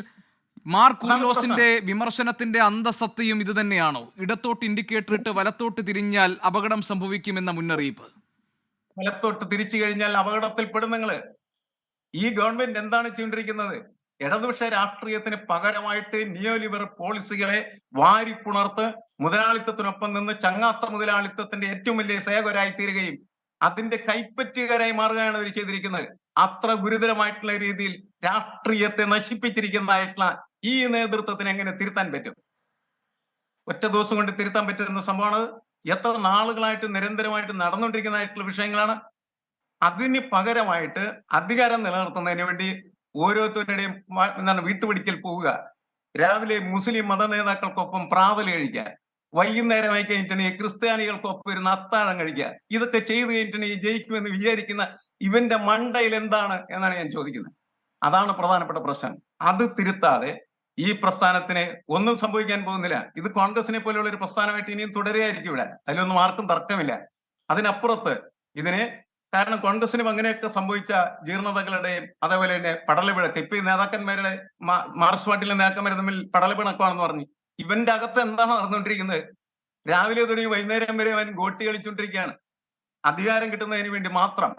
മാർ കൂർലോസിന്റെ വിമർശനത്തിന്റെ അന്തസത്തയും ഇത് തന്നെയാണോ? ഇടത്തോട്ട് ഇൻഡിക്കേറ്റർ ഇട്ട് വലത്തോട്ട് തിരിഞ്ഞാൽ അപകടം സംഭവിക്കുമെന്ന മുന്നറിയിപ്പ്. വലത്തോട്ട് തിരിച്ചു കഴിഞ്ഞാൽ അപകടത്തിൽപ്പെടും നിങ്ങള്. ഈ ഗവൺമെന്റ് എന്താണ് ചെയ്തുകൊണ്ടിരിക്കുന്നത്? ഇടതുപക്ഷ രാഷ്ട്രീയത്തിന് പകരമായിട്ട് നിയോ ലിബറൽ പോളിസികളെ വാരിപ്പുണർത്ത് മുതലാളിത്തത്തിനൊപ്പം നിന്ന് ചങ്ങാത്ത മുതലാളിത്തത്തിന്റെ ഏറ്റവും വലിയ സേവകരായി തീരുകയും അതിന്റെ കൈപ്പറ്റുകാരായി മാറുകയാണ് അവർ ചെയ്തിരിക്കുന്നത്. അത്ര ഗുരുതരമായിട്ടുള്ള രീതിയിൽ രാഷ്ട്രീയത്തെ നശിപ്പിച്ചിരിക്കുന്നതായിട്ടുള്ള ഈ നേതൃത്വത്തിന് എങ്ങനെ തിരുത്താൻ പറ്റും? ഒറ്റ ദിവസം കൊണ്ട് തിരുത്താൻ പറ്റുന്ന സംഭവമാണ്. എത്ര നാളുകളായിട്ട് നിരന്തരമായിട്ട് നടന്നുകൊണ്ടിരിക്കുന്നതായിട്ടുള്ള വിഷയങ്ങളാണ്. അതിന് പകരമായിട്ട് അധികാരം നിലനിർത്തുന്നതിന് വേണ്ടി ഓരോരുത്തരുടെയും എന്താണ് വീട്ടുപിടിക്കൽ പോവുക, രാവിലെ മുസ്ലിം മത നേതാക്കൾക്കൊപ്പം പ്രാതൽ കഴിക്കുക, വൈകുന്നേരമായി കഴിഞ്ഞിട്ടുണ്ടെങ്കിൽ ക്രിസ്ത്യാനികൾക്കൊപ്പം ഇരുന്ന് അത്താഴം കഴിക്കുക. ഇതൊക്കെ ചെയ്തു കഴിഞ്ഞിട്ടുണ്ടെങ്കിൽ ജയിക്കുമെന്ന് വിചാരിക്കുന്ന ഇവന്റെ മണ്ടയിൽ എന്താണ് എന്നാണ് ഞാൻ ചോദിക്കുന്നത്. അതാണ് പ്രധാനപ്പെട്ട പ്രശ്നം. അത് തിരുത്താതെ ഈ പ്രസ്ഥാനത്തിന് ഒന്നും സംഭവിക്കാൻ പോകുന്നില്ല. ഇത് കോൺഗ്രസിനെ പോലെയുള്ള ഒരു പ്രസ്ഥാനമായിട്ട് ഇനിയും തുടരുകയായിരിക്കും ഇവിടെ. അതിലൊന്നും ആർക്കും തർക്കമില്ല. അതിനപ്പുറത്ത് ഇതിന് കാരണം കോൺഗ്രസിനും അങ്ങനെയൊക്കെ സംഭവിച്ച ജീർണതകളുടെയും അതേപോലെ തന്നെ പടലപ്പിണക്ക്, ഇപ്പൊ ഈ നേതാക്കന്മാരുടെ മാർക്സ് പാർട്ടിയിലെ നേതാക്കന്മാർ തമ്മിൽ പടലപ്പിണക്കമാണെന്ന് പറഞ്ഞു. ഇവന്റെ അകത്ത് എന്താണ് നടന്നുകൊണ്ടിരിക്കുന്നത്? രാവിലെ തുടങ്ങി വൈകുന്നേരം വരെ അവൻ ഗോട്ടി കളിച്ചുകൊണ്ടിരിക്കുകയാണ്, അധികാരം കിട്ടുന്നതിന് വേണ്ടി മാത്രം.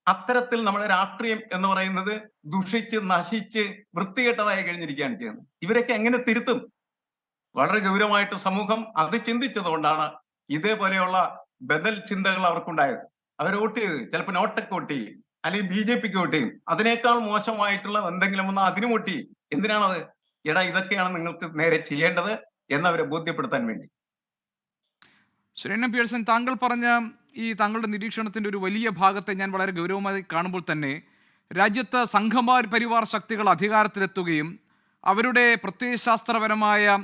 അത്തരത്തിൽ നമ്മുടെ രാഷ്ട്രീയം എന്ന് പറയുന്നത് ദുഷിച്ച് നശിച്ച് വൃത്തികെട്ടതായി കഴിഞ്ഞിരിക്കുകയാണ് ചെയ്യുന്നത്. ഇവരൊക്കെ എങ്ങനെ തിരുത്തും? വളരെ ഗൗരവമായിട്ട് സമൂഹം അത് ചിന്തിച്ചത് കൊണ്ടാണ് ഇതേപോലെയുള്ള ബദൽ ചിന്തകൾ അവർക്കുണ്ടായത്. അവർ വോട്ട് ചെയ്ത് ചിലപ്പോൾ നോട്ടൊക്കെ വോട്ട് ചെയ്യും, അല്ലെങ്കിൽ BJPക്ക് വോട്ട് ചെയ്യും. അതിനേക്കാൾ മോശമായിട്ടുള്ള എന്തെങ്കിലും വന്നാൽ അതിന് വോട്ട് ചെയ്യും. എന്തിനാണത്? എടാ, ഇതൊക്കെയാണ് നിങ്ങൾക്ക് നേരെ ചെയ്യേണ്ടത് എന്നവരെ ബോധ്യപ്പെടുത്താൻ വേണ്ടി. ശ്രീ എൻ എം പിയേഴ്സൺ, താങ്കൾ പറഞ്ഞ ഈ താങ്കളുടെ നിരീക്ഷണത്തിന്റെ ഒരു വലിയ ഭാഗത്തെ ഞാൻ വളരെ ഗൗരവമായി കാണുമ്പോൾ തന്നെ രാജ്യത്ത് സംഘപരിവാർ ശക്തികൾ അധികാരത്തിലെത്തുകയും അവരുടെ പ്രത്യയശാസ്ത്രപരമായ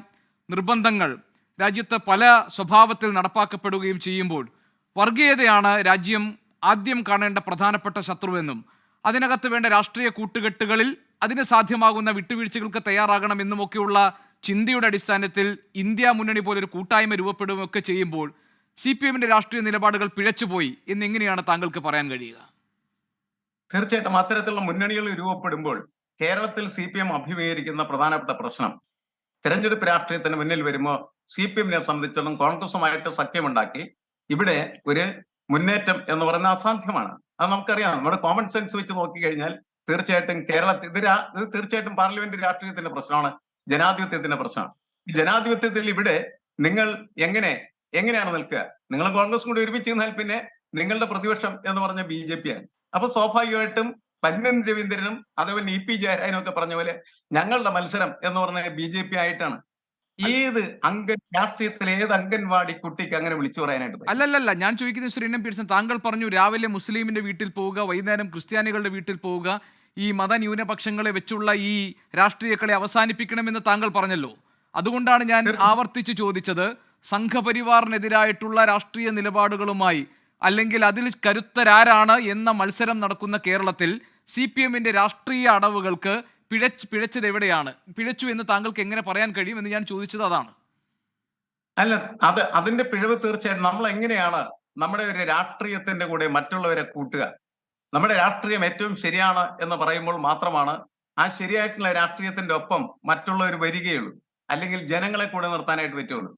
നിർബന്ധങ്ങൾ രാജ്യത്ത് പല സ്വഭാവത്തിൽ നടപ്പാക്കപ്പെടുകയും ചെയ്യുമ്പോൾ വർഗീയതയാണ് രാജ്യം ആദ്യം കാണേണ്ട പ്രധാനപ്പെട്ട ശത്രുവെന്നും അതിനകത്ത് വേണ്ട രാഷ്ട്രീയ കൂട്ടുകെട്ടുകളിൽ അതിന് സാധ്യമാകുന്ന വിട്ടുവീഴ്ചകൾക്ക് തയ്യാറാകണമെന്നുമൊക്കെയുള്ള ചിന്തയുടെ അടിസ്ഥാനത്തിൽ ഇന്ത്യ മുന്നണി പോലൊരു കൂട്ടായ്മ രൂപപ്പെടുകയൊക്കെ ചെയ്യുമ്പോൾ CPM-ന്റെ രാഷ്ട്രീയ നിലപാടുകൾ പിഴച്ചുപോയി എന്നെങ്ങനെയാണ് താങ്കൾക്ക് പറയാൻ കഴിയുക? തീർച്ചയായിട്ടും അത്തരത്തിലുള്ള മുന്നണികൾ രൂപപ്പെടുമ്പോൾ കേരളത്തിൽ CPM അഭിമുഖീകരിക്കുന്ന പ്രധാനപ്പെട്ട പ്രശ്നം, തെരഞ്ഞെടുപ്പ് രാഷ്ട്രീയത്തിന് മുന്നിൽ വരുമ്പോൾ CPM-നെ സംബന്ധിച്ചിടത്തോളം കോൺഗ്രസുമായിട്ട് സഖ്യമുണ്ടാക്കി ഇവിടെ ഒരു മുന്നേറ്റം എന്ന് പറയുന്നത് അസാധ്യമാണ്. അത് നമുക്കറിയാം. നമ്മുടെ കോമൺ സെൻസ് വെച്ച് നോക്കിക്കഴിഞ്ഞാൽ തീർച്ചയായിട്ടും കേരളത്തിൽ ഇത് തീർച്ചയായിട്ടും പാർലമെന്റ് രാഷ്ട്രീയത്തിന്റെ പ്രശ്നമാണ്, ജനാധിപത്യത്തിന്റെ പ്രശ്നമാണ്. ഈ ജനാധിപത്യത്തിൽ ഇവിടെ നിങ്ങൾ എങ്ങനെയാണ് നിൽക്കുക? നിങ്ങൾ കോൺഗ്രസും കൂടി ഒരുമിച്ച് നിന്നാൽ പിന്നെ നിങ്ങളുടെ പ്രതിപക്ഷം എന്ന് പറഞ്ഞ BJP ആണ്. അപ്പൊ സ്വാഭാവികമായിട്ടും പന്നൻ രവീന്ദ്രനും അതേപോലെ EP ജയരാജനും ഒക്കെ പറഞ്ഞ പോലെ ഞങ്ങളുടെ മത്സരം എന്ന് പറഞ്ഞ BJP ആയിട്ടാണ്. ഏത് രാഷ്ട്രീയത്തിലെ ഏത് അംഗൻവാടി കുട്ടിക്ക് അങ്ങനെ വിളിച്ചു പറയാനായിട്ട്? അല്ലല്ല, ഞാൻ ചോദിക്കുന്നത് ശ്രീ എൻ എം പിയേഴ്സൺ, താങ്കൾ പറഞ്ഞു രാവിലെ മുസ്ലിമിന്റെ വീട്ടിൽ പോവുക, വൈകുന്നേരം ക്രിസ്ത്യാനികളുടെ വീട്ടിൽ പോവുക, ഈ മതന്യൂനപക്ഷങ്ങളെ വെച്ചുള്ള ഈ രാഷ്ട്രീയ കളി അവസാനിപ്പിക്കണമെന്ന് താങ്കൾ പറഞ്ഞല്ലോ. അതുകൊണ്ടാണ് ഞാൻ ആവർത്തിച്ച് ചോദിച്ചത്, സംഘപരിവാറിനെതിരായിട്ടുള്ള രാഷ്ട്രീയ നിലപാടുകളുമായി അല്ലെങ്കിൽ അതിൽ കരുത്തരാരാണ് എന്ന മത്സരം നടക്കുന്ന കേരളത്തിൽ CPM-ന്റെ രാഷ്ട്രീയ അടവുകൾക്ക് പിഴച്ചത് എവിടെയാണ്? പിഴച്ചു എന്ന് താങ്കൾക്ക് എങ്ങനെ പറയാൻ കഴിയും എന്ന് ഞാൻ ചോദിച്ചത് അതാണ്. അല്ല, അതിന്റെ പിഴവ് തീർച്ചയായിട്ടും നമ്മൾ എങ്ങനെയാണ് നമ്മുടെ ഒരു രാഷ്ട്രീയത്തിന്റെ കൂടെ മറ്റുള്ളവരെ കൂട്ടുക? നമ്മുടെ രാഷ്ട്രീയം ഏറ്റവും ശരിയാണ് എന്ന് പറയുമ്പോൾ മാത്രമാണ് ആ ശരിയായിട്ടുള്ള രാഷ്ട്രീയത്തിന്റെ ഒപ്പം മറ്റുള്ളവർ വരികയുള്ളൂ, അല്ലെങ്കിൽ ജനങ്ങളെ കൂടെ നിർത്താനായിട്ട് പറ്റുള്ളൂ.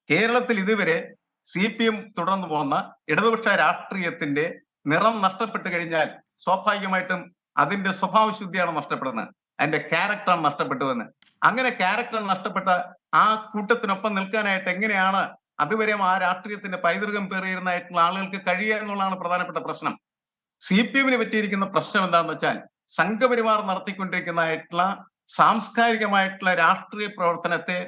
കേരളത്തിൽ ഇതുവരെ CPM തുടർന്നു പോകുന്ന ഇടതുപക്ഷ രാഷ്ട്രീയത്തിന്റെ നിറം നഷ്ടപ്പെട്ടു കഴിഞ്ഞാൽ സ്വാഭാവികമായിട്ടും അതിന്റെ സ്വഭാവശുദ്ധിയാണ് നഷ്ടപ്പെടുന്നത്, അതിന്റെ ക്യാരക്ടറാണ് നഷ്ടപ്പെട്ടുവെന്ന്. അങ്ങനെ ക്യാരക്ടർ നഷ്ടപ്പെട്ട ആ കൂട്ടത്തിനൊപ്പം നിൽക്കാനായിട്ട് എങ്ങനെയാണ് അതുവരെ ആ രാഷ്ട്രീയത്തിന്റെ പൈതൃകം പേറിയിരുന്നായിട്ടുള്ള ആളുകൾക്ക് കഴിയുക എന്നുള്ളതാണ് പ്രധാനപ്പെട്ട പ്രശ്നം. CPM-ന് പറ്റിയിരിക്കുന്ന പ്രശ്നം എന്താണെന്ന് വെച്ചാൽ സംഘപരിവാർ നടത്തിക്കൊണ്ടിരിക്കുന്നതായിട്ടുള്ള സാംസ്കാരികമായിട്ടുള്ള രാഷ്ട്രീയ പ്രവർത്തനത്തെ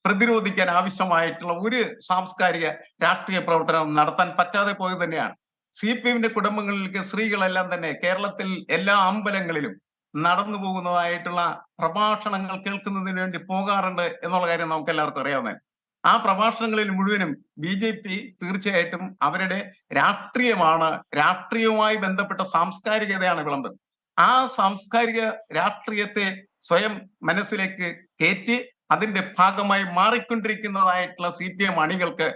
പ്രതിരോധിക്കാൻ ആവശ്യമായിട്ടുള്ള ഒരു സാംസ്കാരിക രാഷ്ട്രീയ പ്രവർത്തനം നടത്താൻ പറ്റാതെ പോയത് തന്നെയാണ്. CPM-ന്റെ കുടുംബങ്ങളിലേക്ക് സ്ത്രീകളെല്ലാം തന്നെ കേരളത്തിൽ എല്ലാ അമ്പലങ്ങളിലും നടന്നു പോകുന്നതായിട്ടുള്ള പ്രഭാഷണങ്ങൾ കേൾക്കുന്നതിന് വേണ്ടി പോകാറുണ്ട് എന്നുള്ള കാര്യം നമുക്ക് എല്ലാവർക്കും അറിയാവുന്നതാണ്. ആ പ്രഭാഷണങ്ങളിൽ മുഴുവനും BJP തീർച്ചയായിട്ടും അവരുടെ രാഷ്ട്രീയവുമായി ബന്ധപ്പെട്ട സാംസ്കാരികതയാണ് വിളമ്പുന്നത്. ആ സാംസ്കാരിക രാഷ്ട്രീയത്തെ സ്വയം മനസ്സിലേക്ക് കയറ്റി അതിന്റെ ഭാഗമായി മാറിക്കൊണ്ടിരിക്കുന്നതായിട്ടുള്ള CPM അണികൾക്ക്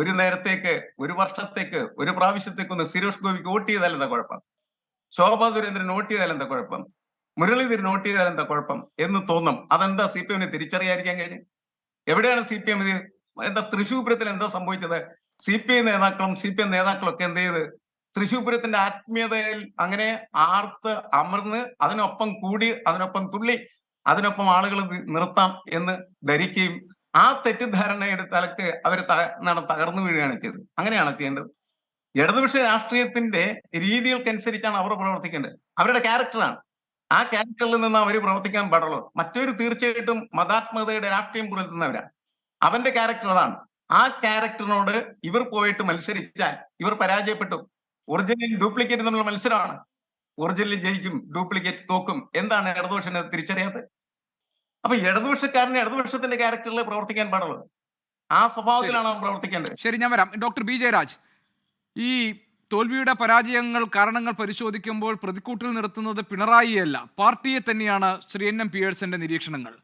ഒരു നേരത്തേക്ക്, ഒരു വർഷത്തേക്ക്, ഒരു പ്രാവശ്യത്തേക്ക് സുരേഷ് ഗോപിക്ക് വോട്ട് ചെയ്താൽ എന്താ കുഴപ്പം, ശോഭാ സുരേന്ദ്രൻ വോട്ട് ചെയ്താൽ എന്താ കുഴപ്പം, മുരളീധരൻ വോട്ട് ചെയ്താൽ എന്താ കുഴപ്പം എന്ന് തോന്നും. അതെന്താ CPM-ന് തിരിച്ചറിയാതിരിക്കാൻ കഴിഞ്ഞു? എവിടെയാണ് CPM ഇത്? എന്താ തൃശ്ശൂർ പൂരത്തിൽ എന്താ സംഭവിച്ചത്? CPM നേതാക്കളും ഒക്കെ എന്ത് ചെയ്ത് തൃശ്ശൂർ പൂരത്തിന്റെ ആത്മീയതയിൽ അങ്ങനെ ആർത്ത് അമർന്ന് അതിനൊപ്പം കൂടി, അതിനൊപ്പം തുള്ളി, അതിനൊപ്പം ആളുകൾ നിർത്താം എന്ന് ധരിക്കുകയും ആ തെറ്റിദ്ധാരണയുടെ തലക്ക് അവർ തകർന്നു വീഴുകയാണ് ചെയ്തത്. അങ്ങനെയാണ് ചെയ്യേണ്ടത്. ഇടതുപക്ഷ രാഷ്ട്രീയത്തിന്റെ രീതികൾക്കനുസരിച്ചാണ് അവർ പ്രവർത്തിക്കേണ്ടത്. അവരുടെ ക്യാരക്ടറാണ്. ആ ക്യാരക്ടറിൽ നിന്ന് അവർ പ്രവർത്തിക്കാൻ പാടുള്ളൂ. മറ്റൊരു തീർച്ചയായിട്ടും മതാത്മകതയുടെ രാഷ്ട്രീയം പുലർത്തുന്നവരാണ്. അവന്റെ ക്യാരക്ടർ അതാണ്. ആ ക്യാരക്ടറിനോട് ഇവർ പോയിട്ട് മത്സരിച്ചാൽ ഇവർ പരാജയപ്പെട്ടു. ഒറിജിനൽ ഡ്യൂപ്ലിക്കേറ്റ് തമ്മിലുള്ള മത്സരമാണ്. ഒറിജിനൽ ജയിക്കും, ഡ്യൂപ്ലിക്കേറ്റ് തോക്കും. എന്താണ് ഇടതുപക്ഷം തിരിച്ചറിയാത്തത്? അപ്പൊ ഇടതുപക്ഷക്കാരന് ഇടതുപക്ഷത്തിന്റെ ക്യാരക്ടറിൽ പ്രവർത്തിക്കാൻ പാടുള്ളൂ. ആ സ്വഭാവത്തിലാണ് അവൻ പ്രവർത്തിക്കേണ്ടത്. ശരി, ഞാൻ വരാം. ഡോക്ടർ ബി ജയരാജ്, ഈ തോൽവിയുടെ കാരണങ്ങൾ പരിശോധിക്കുമ്പോൾ പ്രതിക്കൂട്ടിൽ നിർത്തുന്നത് പിണറായിയല്ല, പാർട്ടിയെ തന്നെയാണ് ശ്രീ NM പിയേഴ്സന്റെ നിരീക്ഷണങ്ങൾ.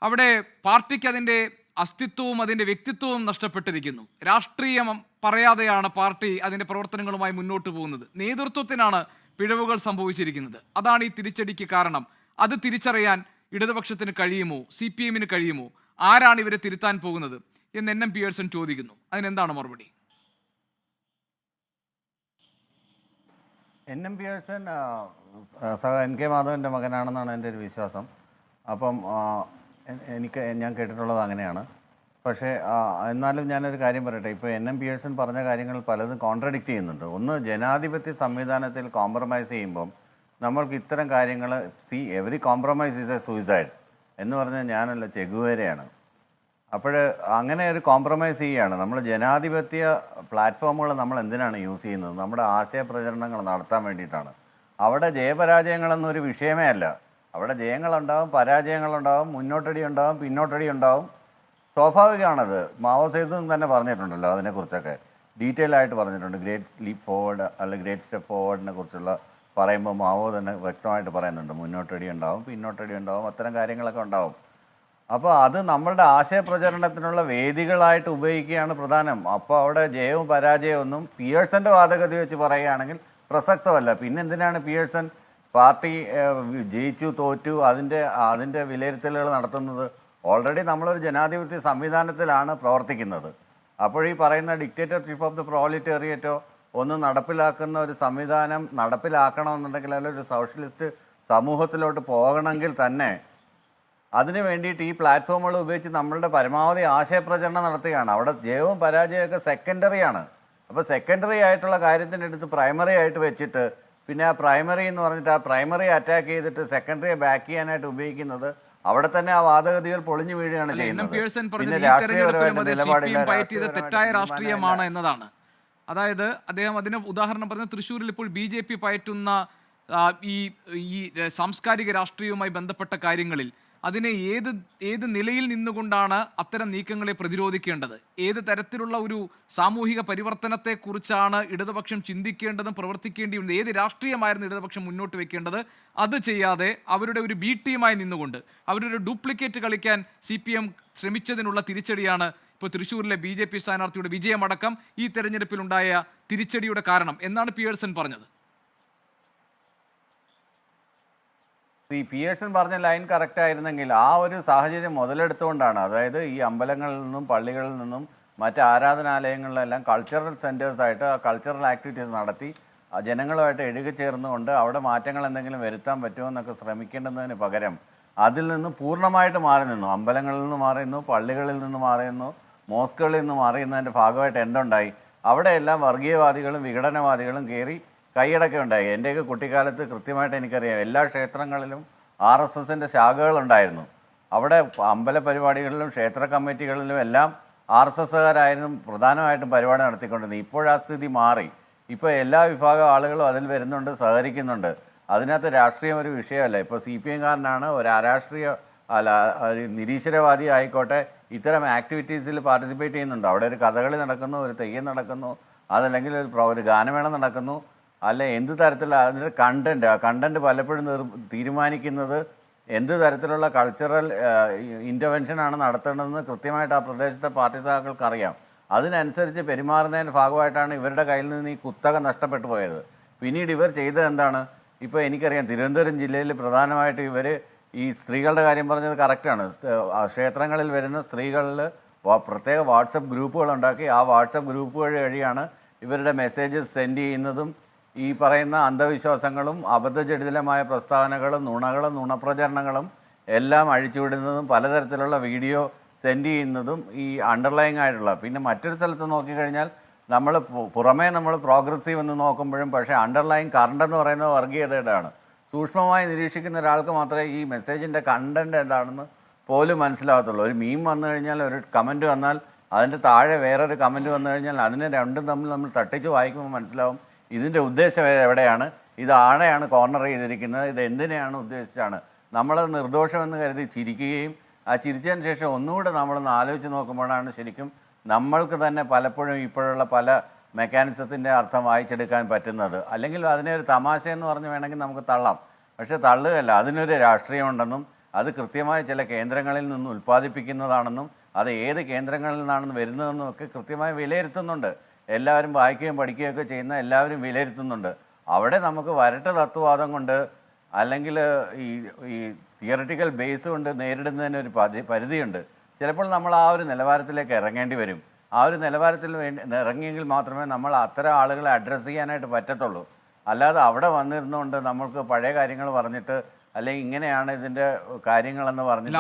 അവിടെ പാർട്ടിക്ക് അതിൻ്റെ അസ്തിത്വവും അതിൻ്റെ വ്യക്തിത്വവും നഷ്ടപ്പെട്ടിരിക്കുന്നു. രാഷ്ട്രീയം പറയാതെയാണ് പാർട്ടി അതിൻ്റെ പ്രവർത്തനങ്ങളുമായി മുന്നോട്ട് പോകുന്നത്. നേതൃത്വത്തിനാണ് പിഴവുകൾ സംഭവിച്ചിരിക്കുന്നത്. അതാണ് ഈ തിരിച്ചടിക്ക് കാരണം. അത് തിരിച്ചറിയാൻ ഇടതുപക്ഷത്തിന് കഴിയുമോ? CPM-ന് കഴിയുമോ? ആരാണ് ഇവരെ തിരുത്താൻ പോകുന്നത് എന്ന് NM പിയേഴ്സൺ ചോദിക്കുന്നു. അതിനെന്താണ് മറുപടി? NM പിയേഴ്സൺ NK മാധവന്റെ മകനാണെന്നാണ് എൻ്റെ ഒരു വിശ്വാസം. അപ്പം ഞാൻ കേട്ടിട്ടുള്ളത് അങ്ങനെയാണ്. പക്ഷേ എന്നാലും ഞാനൊരു കാര്യം പറയട്ടെ. ഇപ്പോൾ NM പിയേഴ്സൺ പറഞ്ഞ കാര്യങ്ങൾ പലതും കോൺട്രഡിക്റ്റ് ചെയ്യുന്നുണ്ട്. ഒന്ന്, ജനാധിപത്യ സംവിധാനത്തിൽ കോംപ്രമൈസ് ചെയ്യുമ്പം നമ്മൾക്ക് ഇത്തരം കാര്യങ്ങൾ every compromise is A suicide എന്ന് പറഞ്ഞാൽ ഞാനല്ല, ചെഗുവേരയാണ്. അപ്പോൾ അങ്ങനെ ഒരു കോംപ്രമൈസ് ചെയ്യുകയാണ്. നമ്മൾ ജനാധിപത്യ പ്ലാറ്റ്ഫോമുകൾ നമ്മൾ എന്തിനാണ് യൂസ് ചെയ്യുന്നത്? നമ്മുടെ ആശയപ്രചരണങ്ങൾ നടത്താൻ വേണ്ടിയിട്ടാണ്. അവിടെ ജയപരാജയങ്ങളൊന്നും ഒരു വിഷയമേ അല്ല. അവിടെ ജയങ്ങളുണ്ടാവും, പരാജയങ്ങളുണ്ടാവും, മുന്നോട്ടടി ഉണ്ടാവും, പിന്നോട്ടടി ഉണ്ടാവും. സ്വാഭാവികമാണത്. മാവോ സേതുങ് തന്നെ പറഞ്ഞിട്ടുണ്ടല്ലോ, അതിനെക്കുറിച്ചൊക്കെ ഡീറ്റെയിൽ ആയിട്ട് പറഞ്ഞിട്ടുണ്ട്. ഗ്രേറ്റ് ലീപ്പ് ഫോർവേഡ് അല്ലെങ്കിൽ ഗ്രേറ്റ് സ്റ്റെപ്പ് ഫോർവേഡിനെ കുറിച്ചുള്ള പറയുമ്പോൾ മാവോ തന്നെ വ്യക്തമായിട്ട് പറയുന്നുണ്ട്. മുന്നോട്ടടി ഉണ്ടാവും, പിന്നോട്ടടി ഉണ്ടാവും, അത്തരം കാര്യങ്ങളൊക്കെ ഉണ്ടാവും. അപ്പോൾ അത് നമ്മളുടെ ആശയപ്രചരണത്തിനുള്ള വേദികളായിട്ട് ഉപയോഗിക്കുകയാണ് പ്രധാനം. അപ്പോൾ അവിടെ ജയവും പരാജയവും ഒന്നും പിയേഴ്സൻ്റെ വാദഗതി വെച്ച് പറയുകയാണെങ്കിൽ പ്രസക്തമല്ല. പിന്നെ എന്തിനാണ് പിയേഴ്സൺ പാർട്ടി ജയിച്ചു തോറ്റു അതിൻ്റെ വിലയിരുത്തലുകൾ നടത്തുന്നത്? ഓൾറെഡി നമ്മളൊരു ജനാധിപത്യ സംവിധാനത്തിലാണ് പ്രവർത്തിക്കുന്നത്. അപ്പോൾ ഈ പറയുന്ന ഡിക്റ്റേറ്റർഷിപ്പ് ഓഫ് ദി പ്രോലിറ്റേറിയറ്റോ ഒന്ന് നടപ്പിലാക്കുന്ന ഒരു സംവിധാനം നടപ്പിലാക്കണമെന്നുണ്ടെങ്കിൽ, അല്ലെങ്കിൽ ഒരു സോഷ്യലിസ്റ്റ് സമൂഹത്തിലോട്ട് പോകണമെങ്കിൽ തന്നെ അതിന് വേണ്ടിയിട്ട് ഈ പ്ലാറ്റ്ഫോമുകൾ ഉപയോഗിച്ച് നമ്മളുടെ പരമാവധി ആശയപ്രചരണം നടത്തുകയാണ്. അവിടെ ജയവും പരാജയമൊക്കെ സെക്കൻഡറിയാണ്. അപ്പോൾ സെക്കൻഡറി ആയിട്ടുള്ള കാര്യത്തിൻ്റെ അടുത്ത് പ്രൈമറി ആയിട്ട് വെച്ചിട്ട് പിന്നെ ആ പ്രൈമറി എന്ന് പറഞ്ഞിട്ട് ആ പ്രൈമറി അറ്റാക്ക് ചെയ്തിട്ട് സെക്കൻഡറിയെ ബാക്ക് ചെയ്യാനായിട്ട് ഉപയോഗിക്കുന്നത് അവിടെ തന്നെ ആ വാദഗതികൾ പൊളിഞ്ഞു വീഴുകയാണ് ചെയ്യുന്നത്. തെറ്റായ രാഷ്ട്രീയമാണ് എന്നതാണ്. അതായത് അദ്ദേഹം അതിന് ഉദാഹരണം പറഞ്ഞ തൃശ്ശൂരിൽ ഇപ്പോൾ BJP പയറ്റുന്ന ഈ സാംസ്കാരിക രാഷ്ട്രീയവുമായി ബന്ധപ്പെട്ട കാര്യങ്ങളിൽ അതിനെ ഏത് നിലയിൽ നിന്നുകൊണ്ടാണ് അത്തരം നീക്കങ്ങളെ പ്രതിരോധിക്കേണ്ടത്? ഏത് തരത്തിലുള്ള ഒരു സാമൂഹിക പരിവർത്തനത്തെക്കുറിച്ചാണ് ഇടതുപക്ഷം ചിന്തിക്കേണ്ടതും പ്രവർത്തിക്കേണ്ടിയുണ്ട്? ഏത് രാഷ്ട്രീയമായിരുന്നു ഇടതുപക്ഷം മുന്നോട്ട് വെക്കേണ്ടത്? അത് ചെയ്യാതെ അവരുടെ ഒരു B ടീമായി നിന്നുകൊണ്ട് അവരുടെ ഡ്യൂപ്ലിക്കേറ്റ് കളിക്കാൻ CPM ശ്രമിച്ചതിനുള്ള തിരിച്ചടിയാണ് ഇപ്പോൾ തൃശ്ശൂരിലെ BJP സ്ഥാനാർത്ഥിയുടെ വിജയമടക്കം ഈ തെരഞ്ഞെടുപ്പിലുണ്ടായ തിരിച്ചടിയുടെ കാരണം എന്നാണ് പിയേഴ്സൺ പറഞ്ഞത്. ഈ പിയേഴ്സൺ പറഞ്ഞ ലൈൻ കറക്റ്റ് ആയിരുന്നെങ്കിൽ ആ ഒരു സാഹചര്യം മുതലെടുത്തുകൊണ്ടാണ്, അതായത് ഈ അമ്പലങ്ങളിൽ നിന്നും പള്ളികളിൽ നിന്നും മറ്റ് ആരാധനാലയങ്ങളിലെല്ലാം കൾച്ചറൽ സെൻറ്റേഴ്സായിട്ട് കൾച്ചറൽ ആക്ടിവിറ്റീസ് നടത്തി ജനങ്ങളുമായിട്ട് ഇഴുകിച്ചേർന്നുകൊണ്ട് അവിടെ മാറ്റങ്ങൾ എന്തെങ്കിലും വരുത്താൻ പറ്റുമോ എന്നൊക്കെ ശ്രമിക്കേണ്ടതിന് പകരം അതിൽ നിന്ന് പൂർണ്ണമായിട്ട് മാറി നിന്നു. അമ്പലങ്ങളിൽ നിന്ന് മാറി നിന്നു, പള്ളികളിൽ നിന്ന് മാറി നിന്നു, മോസ്കുകളിൽ നിന്ന് മാറി നിന്നതിൻ്റെ ഭാഗമായിട്ട് എന്തുണ്ടായി? അവിടെയെല്ലാം വർഗീയവാദികളും വിഘടനവാദികളും കയറി കൈയടക്കം ഉണ്ടായി. എൻ്റെയൊക്കെ കുട്ടിക്കാലത്ത് കൃത്യമായിട്ട് എനിക്കറിയാം, എല്ലാ ക്ഷേത്രങ്ങളിലും RSSന്റെ ശാഖകളുണ്ടായിരുന്നു. അവിടെ അമ്പല പരിപാടികളിലും ക്ഷേത്ര കമ്മിറ്റികളിലും എല്ലാം RSSകാരായിരുന്നു പ്രധാനമായിട്ടും പരിപാടി നടത്തിക്കൊണ്ടിരുന്നത്. ഇപ്പോഴാ സ്ഥിതി മാറി. ഇപ്പോൾ എല്ലാ വിഭാഗം ആളുകളും അതിൽ വരുന്നുണ്ട്, സഹകരിക്കുന്നുണ്ട്. അതിനകത്ത് രാഷ്ട്രീയം ഒരു വിഷയമല്ല. ഇപ്പോൾ CPM കാരനാണ് ഒരു അരാഷ്ട്രീയ ഒരു നിരീശ്വരവാദി ആയിക്കോട്ടെ ഇത്തരം ആക്ടിവിറ്റീസിൽ പാർട്ടിസിപ്പേറ്റ് ചെയ്യുന്നുണ്ട്. അവിടെ ഒരു കഥകളി നടക്കുന്നു, ഒരു തെയ്യം നടക്കുന്നു, അതല്ലെങ്കിൽ ഒരു ഗാനമേള നടക്കുന്നു, അല്ല എന്ത് തരത്തിലുള്ള അതിൻ്റെ കണ്ടന്റ് പലപ്പോഴും തീരുമാനിക്കുന്നത് എന്ത് തരത്തിലുള്ള കൾച്ചറൽ ഇൻ്റർവെൻഷനാണ് നടത്തേണ്ടതെന്ന് കൃത്യമായിട്ട് ആ പ്രദേശത്തെ പാർട്ടി സഖാക്കൾക്ക് അറിയാം. അതിനനുസരിച്ച് പെരുമാറുന്നതിൻ്റെ ഭാഗമായിട്ടാണ് ഇവരുടെ കയ്യിൽ നിന്ന് ഈ കുത്തക നഷ്ടപ്പെട്ടു പോയത്. പിന്നീട് ഇവർ ചെയ്തത് എന്താണ്? ഇപ്പോൾ എനിക്കറിയാം തിരുവനന്തപുരം ജില്ലയിൽ പ്രധാനമായിട്ട് ഇവർ ഈ സ്ത്രീകളുടെ കാര്യം പറഞ്ഞത് കറക്റ്റാണ്. ക്ഷേത്രങ്ങളിൽ വരുന്ന സ്ത്രീകളിൽ പ്രത്യേക വാട്സപ്പ് ഗ്രൂപ്പുകൾ ഉണ്ടാക്കി ആ വാട്സപ്പ് ഗ്രൂപ്പുകൾ വഴിയാണ് ഇവരുടെ മെസ്സേജസ് സെൻഡ് ചെയ്യുന്നതും ഈ പറയുന്ന അന്ധവിശ്വാസങ്ങളും അബദ്ധജടിലമായ പ്രസ്താവനകളും നുണകളും നുണപ്രചരണങ്ങളും എല്ലാം അഴിച്ചുവിടുന്നതും പലതരത്തിലുള്ള വീഡിയോ സെൻഡ് ചെയ്യുന്നതും ഈ അണ്ടർലൈങ് ആയിട്ടുള്ള. പിന്നെ മറ്റൊരു സ്ഥലത്ത് നോക്കിക്കഴിഞ്ഞാൽ നമ്മൾ പുറമേ നമ്മൾ പ്രോഗ്രസീവ് എന്ന് നോക്കുമ്പോഴും പക്ഷേ അണ്ടർലൈങ് കറണ്ട് എന്ന് പറയുന്നത് വർഗീയതയുടെയാണ്. സൂക്ഷ്മമായി നിരീക്ഷിക്കുന്ന ഒരാൾക്ക് മാത്രമേ ഈ മെസ്സേജിൻ്റെ കണ്ടന്റ് എന്താണെന്ന് പോലും മനസ്സിലാകത്തുള്ളൂ. ഒരു മീം വന്നു കഴിഞ്ഞാൽ, ഒരു കമൻറ്റ് വന്നാൽ അതിൻ്റെ താഴെ വേറൊരു കമൻറ്റ് വന്നു കഴിഞ്ഞാൽ അതിനെ രണ്ടും തമ്മിൽ നമ്മൾ തട്ടിച്ച് വായിക്കുമ്പോൾ മനസ്സിലാവും ഇതിൻ്റെ ഉദ്ദേശം എവിടെയാണ്, ഇത് ആരെയാണ് കോർണർ ചെയ്തിരിക്കുന്നത്, ഇത് എന്തിനെയാണ് ഉദ്ദേശിച്ചാണ്. നമ്മളത് നിർദോഷമെന്ന് കരുതി ചിരിക്കുകയും ആ ചിരിച്ചതിന് ശേഷം ഒന്നുകൂടെ നമ്മളൊന്ന് ആലോചിച്ച് നോക്കുമ്പോഴാണ് ശരിക്കും നമ്മൾക്ക് തന്നെ പലപ്പോഴും ഇപ്പോഴുള്ള പല മെക്കാനിസത്തിൻ്റെ അർത്ഥം വായിച്ചെടുക്കാൻ പറ്റുന്നത്. അല്ലെങ്കിൽ അതിനെ ഒരു തമാശ എന്ന് പറഞ്ഞ് വേണമെങ്കിൽ നമുക്ക് തള്ളാം. പക്ഷെ തള്ളുകയല്ല, അതിനൊരു രാഷ്ട്രീയമുണ്ടെന്നും അത് കൃത്യമായ ചില കേന്ദ്രങ്ങളിൽ നിന്ന് ഉൽപ്പാദിപ്പിക്കുന്നതാണെന്നും അത് ഏത് കേന്ദ്രങ്ങളിൽ നിന്നാണെന്ന് വരുന്നതെന്നും ഒക്കെ കൃത്യമായി വിലയിരുത്തുന്നുണ്ട്. എല്ലാവരും വായിക്കുകയും പഠിക്കുകയൊക്കെ ചെയ്യുന്ന എല്ലാവരും വിലയിരുത്തുന്നുണ്ട്. അവിടെ നമുക്ക് വരട്ട തത്വവാദം കൊണ്ട് അല്ലെങ്കിൽ ഈ തിയററ്റിക്കൽ ബേസ് കൊണ്ട് നേരിടുന്നതിന് ഒരു പരിധിയുണ്ട്. ചിലപ്പോൾ നമ്മൾ ആ ഒരു നിലവാരത്തിലേക്ക് ഇറങ്ങേണ്ടി വരും. ആ ഒരു നിലവാരത്തിൽ ഇറങ്ങിയെങ്കിൽ മാത്രമേ നമ്മൾ അത്തരം ആളുകളെ അഡ്രസ്സ് ചെയ്യാനായിട്ട് പറ്റത്തുള്ളൂ. അല്ലാതെ അവിടെ വന്നിരുന്നുകൊണ്ട് നമ്മൾക്ക് പഴയ കാര്യങ്ങൾ പറഞ്ഞിട്ട് അല്ലെങ്കിൽ ഇങ്ങനെയാണ് ഇതിന്റെ കാര്യങ്ങളെന്ന് പറഞ്ഞിട്ട്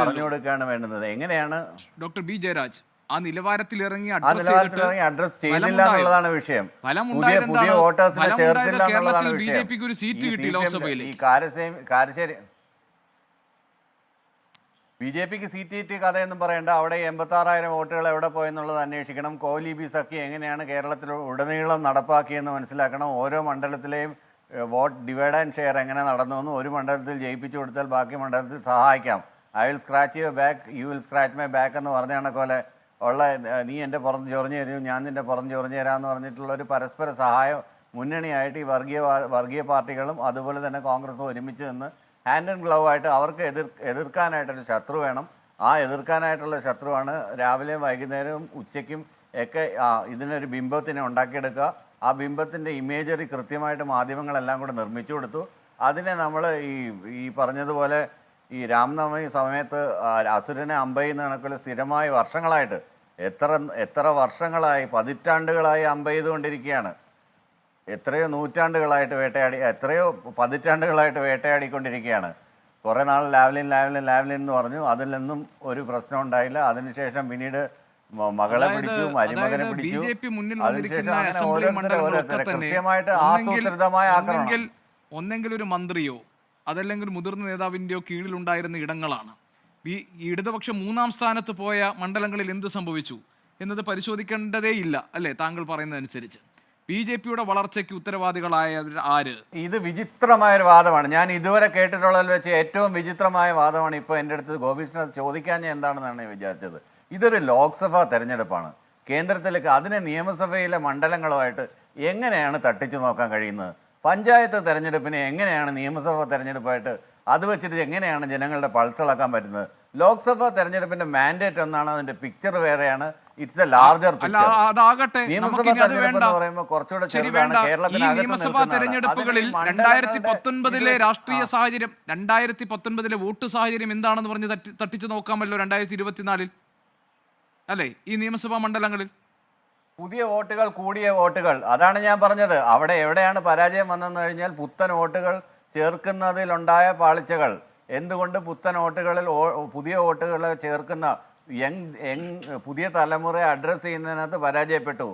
പറഞ്ഞു കൊടുക്കുകയാണ് വേണ്ടുന്നത്. എങ്ങനെയാണ് ഡോക്ടർ ബി ജയരാജ് ആ നിലവാരത്തിൽ ഇറങ്ങി അഡ്രസ് ചെയ്യുന്നില്ല എന്നുള്ളതാണ് വിഷയം. പുതിയ വോട്ടേഴ്സിനെ ചേർത്തില്ല എന്നുള്ളതാണ് വിഷയം. ഈ കാരശ്ശേരി BJPക്ക് സീറ്റ് കിട്ടിയ കഥയൊന്നും പറയണ്ട. അവിടെ 86,000 വോട്ടുകൾ എവിടെ പോയെന്നുള്ളത് അന്വേഷിക്കണം. കോലി സഖ്യം എങ്ങനെയാണ് കേരളത്തിൽ ഉടനീളം നടപ്പാക്കിയെന്ന് മനസ്സിലാക്കണം. ഓരോ മണ്ഡലത്തിലെയും വോട്ട് ഡിവൈഡ് ആൻഡ് ഷെയർ എങ്ങനെ നടന്നു, ഒരു മണ്ഡലത്തിൽ ജയിപ്പിച്ചു കൊടുത്താൽ ബാക്കി മണ്ഡലത്തിൽ സഹായിക്കാം. I will scratch your back, you will scratch my back എന്ന് പറഞ്ഞ കണക്കോലെ ഉള്ള നീ എൻ്റെ പുറത്ത് ചൊറിഞ്ഞു തരും, ഞാൻ നിൻ്റെ പുറത്ത് ചൊറിഞ്ഞു തരാമെന്ന് പറഞ്ഞിട്ടുള്ള ഒരു പരസ്പര സഹായം മുന്നണിയായിട്ട് ഈ വർഗീയ പാർട്ടികളും അതുപോലെ തന്നെ കോൺഗ്രസും ഒരുമിച്ച് നിന്ന് ഹാൻഡ് ആൻഡ് ഗ്ലൗ ആയിട്ട് അവർക്ക് എതിർക്കാനായിട്ടൊരു ശത്രു വേണം. ആ എതിർക്കാനായിട്ടുള്ള ശത്രുവാണ് രാവിലെയും വൈകുന്നേരവും ഉച്ചയ്ക്കും ഒക്കെ ഇതിനൊരു ബിംബത്തിനെ ഉണ്ടാക്കിയെടുക്കുക. ആ ബിംബത്തിൻ്റെ ഇമേജറി കൃത്യമായിട്ട് മാധ്യമങ്ങളെല്ലാം കൂടെ നിർമ്മിച്ചു കൊടുത്തു. അതിനെ നമ്മൾ ഈ പറഞ്ഞതുപോലെ ഈ രാംനവമി സമയത്ത് അസുരനെ അമ്പെയ്യുന്ന കണക്കിൽ സ്ഥിരമായി വർഷങ്ങളായിട്ട് എത്ര വർഷങ്ങളായി, പതിറ്റാണ്ടുകളായി അമ്പെയ്തുകൊണ്ടിരിക്കുകയാണ്. എത്രയോ നൂറ്റാണ്ടുകളായിട്ട് എത്രയോ പതിറ്റാണ്ടുകളായിട്ട് വേട്ടയാടിക്കൊണ്ടിരിക്കുകയാണ്. കുറേ നാൾ ലാവ്ലിൻ എന്ന് പറഞ്ഞു, അതിൽ നിന്നും ഒരു പ്രശ്നം ഉണ്ടായില്ല. അതിനുശേഷം പിന്നീട് മകളെ പിടിച്ചു, മരുമകനെ പിടിച്ചു. കൃത്യമായിട്ട് ആസൂത്രിതമായ ആക്രമണം. ഒന്നെങ്കിൽ ഒരു മന്ത്രിയോ അതല്ലെങ്കിൽ മുതിർന്ന നേതാവിൻ്റെയോ കീഴിലുണ്ടായിരുന്ന ഇടങ്ങളാണ്. ഈ ഇടതുപക്ഷം 3ാം സ്ഥാനത്ത് പോയ മണ്ഡലങ്ങളിൽ എന്ത് സംഭവിച്ചു എന്നത് പരിശോധിക്കേണ്ടതേ ഇല്ല അല്ലേ താങ്കൾ പറയുന്നതനുസരിച്ച്? BJPയുടെ വളർച്ചയ്ക്ക് ഉത്തരവാദികളായ ആര്? ഇത് വിചിത്രമായൊരു വാദമാണ്. ഞാൻ ഇതുവരെ കേട്ടിട്ടുള്ളതിൽ വെച്ച് ഏറ്റവും വിചിത്രമായ വാദമാണ് ഇപ്പോൾ എൻ്റെ അടുത്ത് ഗോപികൃഷ്ണൻ ചോദിക്കാൻ എന്താണെന്നാണ് ഞാൻ വിചാരിച്ചത്. ഇതൊരു ലോക്സഭാ തെരഞ്ഞെടുപ്പാണ്. കേന്ദ്രത്തിലേക്ക് അതിനെ നിയമസഭയിലെ മണ്ഡലങ്ങളുമായിട്ട് എങ്ങനെയാണ് തട്ടിച്ചു നോക്കാൻ കഴിയുന്നത്? പഞ്ചായത്ത് തെരഞ്ഞെടുപ്പിനെ എങ്ങനെയാണ് നിയമസഭാ തെരഞ്ഞെടുപ്പായിട്ട് അത് വെച്ചിട്ട് എങ്ങനെയാണ് ജനങ്ങളുടെ പൾസളക്കാൻ പറ്റുന്നത്? ലോക്സഭാ തെരഞ്ഞെടുപ്പിന്റെ മാൻഡേറ്റ് ഒന്നാണ്, അതിന്റെ പിക്ചർ വേറെയാണ്. It's A larger picture. നിയമസഭാ തെരഞ്ഞെടുപ്പ് എന്ന് പറയുമ്പോൾ കുറച്ചുകൂടെ ചെറുതാണ്. നിയമസഭാ തെരഞ്ഞെടുപ്പുകളിൽ 2019 രാഷ്ട്രീയ സാഹചര്യം, 2019 വോട്ട് സാഹചര്യം എന്താണെന്ന് പറഞ്ഞ് തട്ടിച്ചു നോക്കാമല്ലോ 2024 അല്ലേ? ഈ നിയമസഭാ മണ്ഡലങ്ങളിൽ പുതിയ വോട്ടുകൾ, കൂടിയ വോട്ടുകൾ, അതാണ് ഞാൻ പറഞ്ഞത്. അവിടെ എവിടെയാണ് പരാജയം വന്നെന്ന് കഴിഞ്ഞാൽ പുത്തൻ വോട്ടുകൾ ചേർക്കുന്നതിലുണ്ടായ പാളിച്ചകൾ. എന്തുകൊണ്ട് പുത്തൻ വോട്ടുകളിൽ പുതിയ വോട്ടുകൾ ചേർക്കുന്ന പുതിയ തലമുറയെ അഡ്രസ്സ് ചെയ്യുന്നതിനകത്ത് പരാജയപ്പെട്ടു?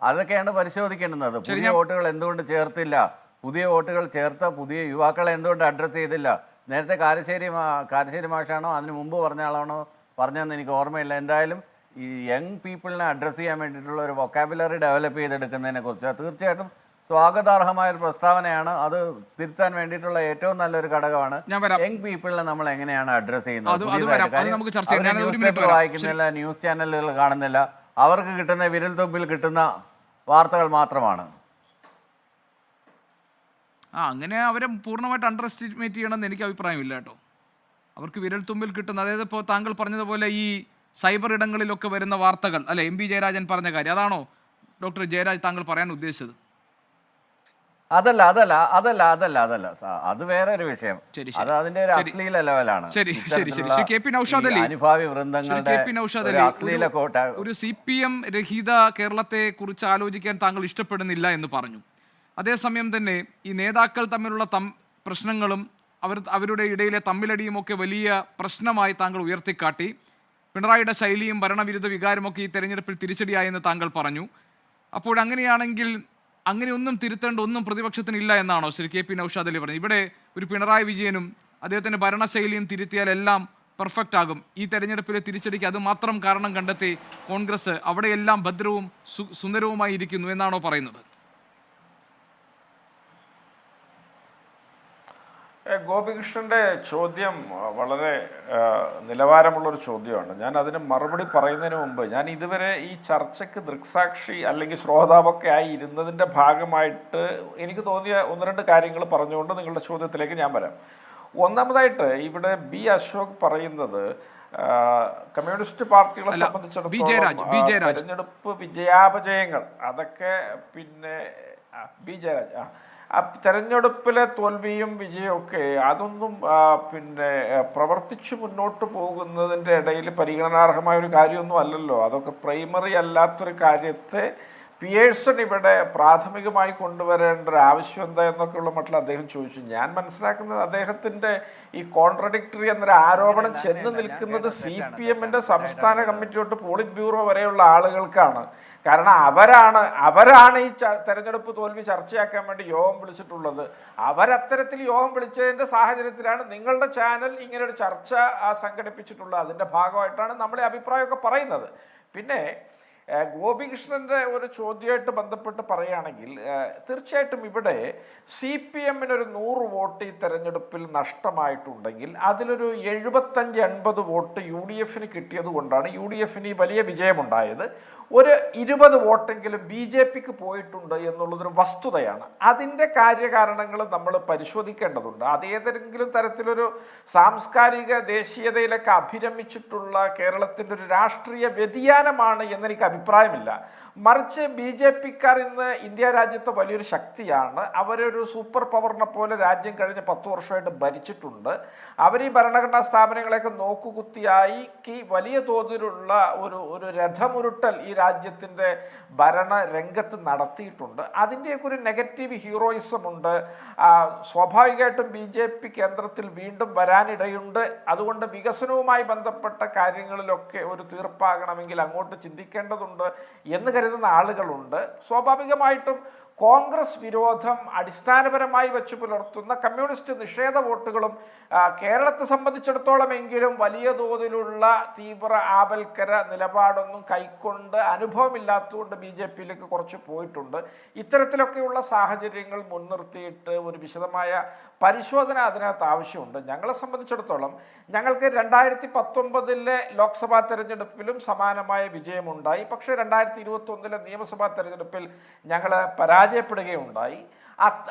അതൊക്കെയാണ് പരിശോധിക്കേണ്ടുന്നത്. പുതിയ വോട്ടുകൾ എന്തുകൊണ്ട് ചേർത്തില്ല, പുതിയ വോട്ടുകൾ ചേർത്ത പുതിയ യുവാക്കളെ എന്തുകൊണ്ട് അഡ്രസ്സ് ചെയ്തില്ല? നേരത്തെ കാരശ്ശേരി മാഷാണോ അതിന് മുമ്പ് പറഞ്ഞ ആളാണോ പറഞ്ഞതെന്ന് എനിക്ക് ഓർമ്മയില്ല. എന്തായാലും ഈ യങ് പീപ്പിളിനെ അഡ്രസ്സ് ചെയ്യാൻ വേണ്ടിയിട്ടുള്ള ഒരു വൊക്കാബുലറി ഡെവലപ്പ് ചെയ്തെടുക്കുന്നതിനെ കുറിച്ച് തീർച്ചയായിട്ടും സ്വാഗതാർഹമായ ഒരു പ്രസ്താവനയാണ്. അത് തിരുത്താൻ വേണ്ടിയിട്ടുള്ള ഏറ്റവും നല്ലൊരു ഘടകമാണ്. യങ് പീപ്പിളിനെ നമ്മൾ എങ്ങനെയാണ് അഡ്രസ്സ് ചെയ്യുന്നത്? ന്യൂസ് പേപ്പർ വായിക്കുന്നില്ല, ന്യൂസ് ചാനലുകൾ കാണുന്നില്ല, അവർക്ക് കിട്ടുന്ന വിരൽ തുമ്പിൽ കിട്ടുന്ന വാർത്തകൾ മാത്രമാണ്. അങ്ങനെ അവരെ പൂർണ്ണമായിട്ട് അണ്ടർ എസ്റ്റിമേറ്റ് ചെയ്യണമെന്ന് എനിക്ക് അഭിപ്രായമില്ല കേട്ടോ. അവർക്ക് വിരൽ തുമ്പിൽ കിട്ടുന്ന, അതായത് ഇപ്പോൾ താങ്കൾ പറഞ്ഞതുപോലെ ഈ സൈബർ ഇടങ്ങളിലൊക്കെ വരുന്ന വാർത്തകൾ അല്ലെ, എം പി ജയരാജൻ പറഞ്ഞ കാര്യം, അതാണോ ഡോക്ടർ ജയരാജ് താങ്കൾ പറയാൻ ഉദ്ദേശിച്ചത്? അതല്ല, അത് വേറെ ഒരു വിഷയം. അത് അതിന്റെ ഒരു അശ്ലീല ലെവലാണ്. അനുഭാവി വൃന്ദങ്ങളുടെ അശ്ലീല കോട്ട. ഒരു CPM രഹിത കേരളത്തെ കുറിച്ച് ആലോചിക്കാൻ താങ്കൾ ഇഷ്ടപ്പെടുന്നില്ല എന്ന് പറഞ്ഞു. അതേസമയം തന്നെ ഈ നേതാക്കൾ തമ്മിലുള്ള പ്രശ്നങ്ങളും അവരുടെ ഇടയിലെ തമ്മിലടിയും ഒക്കെ വലിയ പ്രശ്നമായി താങ്കൾ ഉയർത്തിക്കാട്ടി. പിണറായിയുടെ ശൈലിയും ഭരണവിരുദ്ധ വികാരമൊക്കെ ഈ തെരഞ്ഞെടുപ്പിൽ തിരിച്ചടിയായെന്ന് താങ്കൾ പറഞ്ഞു. അപ്പോഴങ്ങനെയാണെങ്കിൽ അങ്ങനെയൊന്നും തിരുത്തേണ്ട ഒന്നും പ്രതിപക്ഷത്തിനില്ല എന്നാണോ ശ്രീ KP നൗഷാദ് അലി പറഞ്ഞത്? ഇവിടെ ഒരു പിണറായി വിജയനും അദ്ദേഹത്തിൻ്റെ ഭരണശൈലിയും തിരുത്തിയാൽ എല്ലാം പെർഫെക്റ്റ് ആകും. ഈ തെരഞ്ഞെടുപ്പിലെ തിരിച്ചടിക്ക് അത് മാത്രം കാരണം കണ്ടെത്തി കോൺഗ്രസ് അവിടെയെല്ലാം ഭദ്രവും സുന്ദരവുമായി ഇരിക്കുന്നു എന്നാണോ പറയുന്നത്? ഗോപികൃഷ്ണൻ്റെ ചോദ്യം വളരെ നിലവാരമുള്ളൊരു ചോദ്യമാണ്. ഞാൻ അതിന് മറുപടി പറയുന്നതിന് മുമ്പ് ഞാൻ ഇതുവരെ ഈ ചർച്ചയ്ക്ക് ദൃക്സാക്ഷി അല്ലെങ്കിൽ ശ്രോതാവൊക്കെ ആയി ഇരുന്നതിൻ്റെ ഭാഗമായിട്ട് എനിക്ക് തോന്നിയ 1-2 കാര്യങ്ങൾ പറഞ്ഞുകൊണ്ട് നിങ്ങളുടെ ചോദ്യത്തിലേക്ക് ഞാൻ വരാം. ഒന്നാമതായിട്ട് ഇവിടെ അശോക് പറയുന്നത് കമ്മ്യൂണിസ്റ്റ് പാർട്ടികളെ സംബന്ധിച്ചിടത്തോളം തെരഞ്ഞെടുപ്പ് വിജയാപജയങ്ങൾ അതൊക്കെ പിന്നെ ജയരാജ് തെരഞ്ഞെടുപ്പിലെ തോൽവിയും വിജയമൊക്കെ അതൊന്നും പിന്നെ പ്രവർത്തിച്ചു മുന്നോട്ട് പോകുന്നതിൻ്റെ ഇടയിൽ പരിഗണനാർഹമായ ഒരു കാര്യമൊന്നും അല്ലല്ലോ. അതൊക്കെ പ്രൈമറി അല്ലാത്തൊരു കാര്യത്തെ പിയേഴ്സൺ ഇവിടെ പ്രാഥമികമായി കൊണ്ടുവരേണ്ട ഒരു ആവശ്യം എന്താ എന്നൊക്കെയുള്ള മട്ടിൽ അദ്ദേഹം ചോദിച്ചു. ഞാൻ മനസ്സിലാക്കുന്നത് അദ്ദേഹത്തിൻ്റെ ഈ കോൺട്രഡിക്ടറി എന്നൊരു ആരോപണം ചെന്ന് നിൽക്കുന്നത് CPMന്റെ സംസ്ഥാന കമ്മിറ്റിയോട്ട് പോളിറ്റ് ബ്യൂറോ വരെയുള്ള ആളുകൾക്കാണ്. കാരണം അവരാണ് ഈ തെരഞ്ഞെടുപ്പ് തോൽവി ചർച്ചയാക്കാൻ വേണ്ടി യോഗം വിളിച്ചിട്ടുള്ളത്. അവരത്തരത്തിൽ യോഗം വിളിച്ചതിൻ്റെ സാഹചര്യത്തിലാണ് നിങ്ങളുടെ ചാനൽ ഇങ്ങനൊരു ചർച്ച സംഘടിപ്പിച്ചിട്ടുള്ളത്. അതിൻ്റെ ഭാഗമായിട്ടാണ് നമ്മളെ അഭിപ്രായമൊക്കെ പറയുന്നത്. പിന്നെ ഗോപികൃഷ്ണൻ്റെ ഒരു ചോദ്യമായിട്ട് ബന്ധപ്പെട്ട് പറയുകയാണെങ്കിൽ തീർച്ചയായിട്ടും ഇവിടെ CPMനൊരു 100 വോട്ട് ഈ തെരഞ്ഞെടുപ്പിൽ നഷ്ടമായിട്ടുണ്ടെങ്കിൽ അതിലൊരു 75-80 വോട്ട് UDFന് കിട്ടിയത് കൊണ്ടാണ് UDFന് ഈ വലിയ വിജയമുണ്ടായത്. ഒരു 20 വോട്ടെങ്കിലും BJPക്ക് പോയിട്ടുണ്ട് എന്നുള്ളതൊരു വസ്തുതയാണ്. അതിൻ്റെ കാര്യകാരണങ്ങൾ നമ്മൾ പരിശോധിക്കേണ്ടതുണ്ട്. അത് ഏതെങ്കിലും തരത്തിലൊരു സാംസ്കാരിക ദേശീയതയിലൊക്കെ അഭിരമിച്ചിട്ടുള്ള കേരളത്തിൻ്റെ ഒരു രാഷ്ട്രീയ വ്യതിയാനമാണ് എന്നെനിക്ക് അഭിപ്രായമില്ല. മറിച്ച് BJPക്കാർ ഇന്ന് ഇന്ത്യ രാജ്യത്തെ വലിയൊരു ശക്തിയാണ്. അവരൊരു സൂപ്പർ പവറിനെ പോലെ രാജ്യം കഴിഞ്ഞ 10 വർഷമായിട്ട് ഭരിച്ചിട്ടുണ്ട്. അവർ ഈ ഭരണഘടനാ സ്ഥാപനങ്ങളെയൊക്കെ നോക്കുകുത്തിയായി വലിയ തോതിലുള്ള ഒരു രഥമുരുട്ടൽ ഈ രാജ്യത്തിൻ്റെ ഭരണ രംഗത്ത് നടത്തിയിട്ടുണ്ട്. അതിൻ്റെയൊക്കെ ഒരു നെഗറ്റീവ് ഹീറോയിസം ഉണ്ട്. സ്വാഭാവികമായിട്ടും BJP കേന്ദ്രത്തിൽ വീണ്ടും വരാനിടയുണ്ട്. അതുകൊണ്ട് വികസനവുമായി ബന്ധപ്പെട്ട കാര്യങ്ങളിലൊക്കെ ഒരു തീർപ്പാകണമെങ്കിൽ അങ്ങോട്ട് ചിന്തിക്കേണ്ടതുണ്ട് എന്ന് കരുതുന്ന ആളുകളുണ്ട്. സ്വാഭാവികമായിട്ടും കോൺഗ്രസ് വിരോധം അടിസ്ഥാനപരമായി വെച്ച് പുലർത്തുന്ന കമ്മ്യൂണിസ്റ്റ് നിഷേധ വോട്ടുകളും കേരളത്തെ സംബന്ധിച്ചിടത്തോളം എങ്കിലും വലിയ തോതിലുള്ള തീവ്ര ആപൽക്കര നിലപാടൊന്നും കൈക്കൊണ്ട് അനുഭവമില്ലാത്തതുകൊണ്ട് BJPയിലേക്ക് കുറച്ച് പോയിട്ടുണ്ട്. ഇത്തരത്തിലൊക്കെയുള്ള സാഹചര്യങ്ങൾ മുൻനിർത്തിയിട്ട് ഒരു വിശദമായ പരിശോധന അതിനകത്ത് ആവശ്യമുണ്ട്. ഞങ്ങളെ സംബന്ധിച്ചിടത്തോളം ഞങ്ങൾക്ക് 2019 ലോക്സഭാ തെരഞ്ഞെടുപ്പിലും സമാനമായ വിജയമുണ്ടായി. പക്ഷേ 2021 നിയമസഭാ തെരഞ്ഞെടുപ്പിൽ ഞങ്ങൾ പരാജയപ്പെടുകയുണ്ടായി.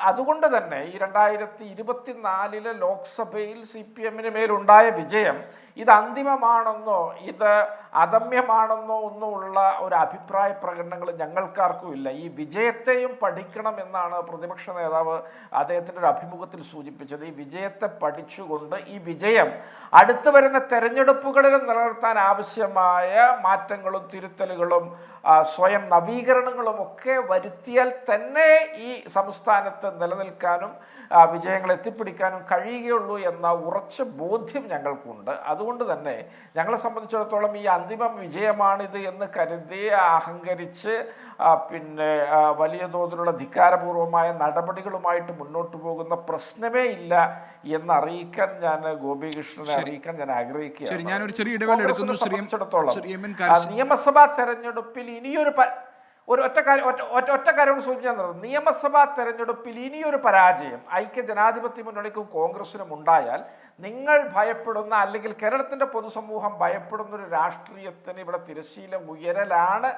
അതുകൊണ്ട് തന്നെ ഈ 2024 ലോക്സഭയിൽ CPMന് മേലുണ്ടായ വിജയം ഇത് അന്തിമമാണെന്നോ ഇത് അദമ്യമാണെന്നോ ഒന്നുമുള്ള ഒരു അഭിപ്രായ പ്രകടനങ്ങൾ ഞങ്ങൾക്കാർക്കും ഇല്ല. ഈ വിജയത്തെയും പഠിക്കണം എന്നാണ് പ്രതിപക്ഷ നേതാവ് അദ്ദേഹത്തിൻ്റെ ഒരു അഭിമുഖത്തിൽ സൂചിപ്പിച്ചത്. ഈ വിജയത്തെ പഠിച്ചുകൊണ്ട് ഈ വിജയം അടുത്തു വരുന്ന തെരഞ്ഞെടുപ്പുകളിലും നിലനിർത്താൻ ആവശ്യമായ മാറ്റങ്ങളും തിരുത്തലുകളും സ്വയം നവീകരണങ്ങളും ഒക്കെ വരുത്തിയാൽ തന്നെ ഈ സംസ്ഥാനത്ത് നിലനിൽക്കാനും വിജയങ്ങൾ എത്തിപ്പിടിക്കാനും കഴിയുകയുള്ളൂ എന്ന ഉറച്ച ബോധ്യം ഞങ്ങൾക്കുണ്ട്. അതുകൊണ്ട് തന്നെ ഞങ്ങളെ സംബന്ധിച്ചിടത്തോളം ഈ അന്തിമ വിജയമാണിത് എന്ന് കരുതി അഹങ്കരിച്ച് പിന്നെ വലിയ തോതിലുള്ള ധിക്കാരപൂർവമായ നടപടികളുമായിട്ട് മുന്നോട്ട് പോകുന്ന പ്രശ്നമേ ഇല്ല എന്നറിയിക്കാൻ ഞാൻ ഗോപികൃഷ്ണനെ അറിയിക്കാൻ ഞാൻ ആഗ്രഹിക്കുകയാണ്. ഞാനൊരു ചെറിയ ഇടവേള എടുക്കുന്നു. നിയമസഭാ തെരഞ്ഞെടുപ്പിൽ ഇനിയൊരു ഒറ്റ കാര്യം സൂചിപ്പിച്ചാൽ നിയമസഭാ തെരഞ്ഞെടുപ്പിൽ ഇനിയൊരു പരാജയം ഐക്യ ജനാധിപത്യ മുന്നണിക്കും കോൺഗ്രസിനും ഉണ്ടായാൽ നിങ്ങൾ ഭയപ്പെടുന്ന അല്ലെങ്കിൽ കേരളത്തിൻ്റെ പൊതുസമൂഹം ഭയപ്പെടുന്ന ഒരു രാഷ്ട്രീയത്തിന് ഇവിടെ തിരശ്ശീലം ഉയരലാണ്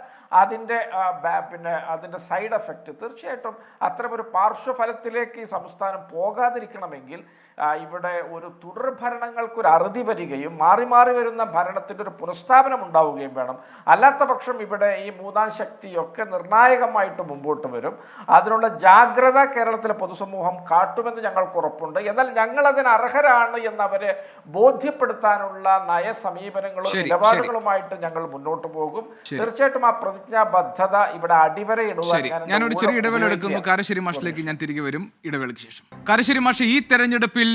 അതിൻ്റെ സൈഡ് എഫക്റ്റ്. തീർച്ചയായിട്ടും അത്തരമൊരു പാർശ്വഫലത്തിലേക്ക് ഈ സംസ്ഥാനം പോകാതിരിക്കണമെങ്കിൽ ഇവിടെ ഒരു തുടർഭരണങ്ങൾക്കൊരു അറുതി വരികയും മാറി മാറി വരുന്ന ഭരണത്തിൻ്റെ ഒരു പുനഃസ്ഥാപനം ഉണ്ടാവുകയും വേണം. അല്ലാത്ത പക്ഷം ഇവിടെ ഈ മൂന്നാം ശക്തിയൊക്കെ നിർണായകമായിട്ട് മുമ്പോട്ട് വരും. അതിനുള്ള ജാഗ്രത കേരളത്തിലെ പൊതുസമൂഹം കാട്ടുമെന്ന് ഞങ്ങൾക്ക് ഉറപ്പുണ്ട്. എന്നാൽ ഞങ്ങൾ അതിന് അർഹരാണ് എന്നവരെ ബോധ്യപ്പെടുത്താനുള്ള നയസമീപനങ്ങളും നിലപാടുകളുമായിട്ട് ഞങ്ങൾ മുന്നോട്ട് പോകും. തീർച്ചയായിട്ടും ആ പ്രതിജ്ഞാബദ്ധത ഇവിടെ അടിവരയിടുവാൻ ഞാനൊരു ചെറിയ ഇടവേള എടുക്കുന്നു. കാരശ്ശേരി മാഷിലേക്ക് ഞാൻ തിരികെ വരും ഇടവേളയ്ക്ക് ശേഷം. കാരശ്ശേരി മാഷ്, ഈ തെരഞ്ഞെടുപ്പിൽ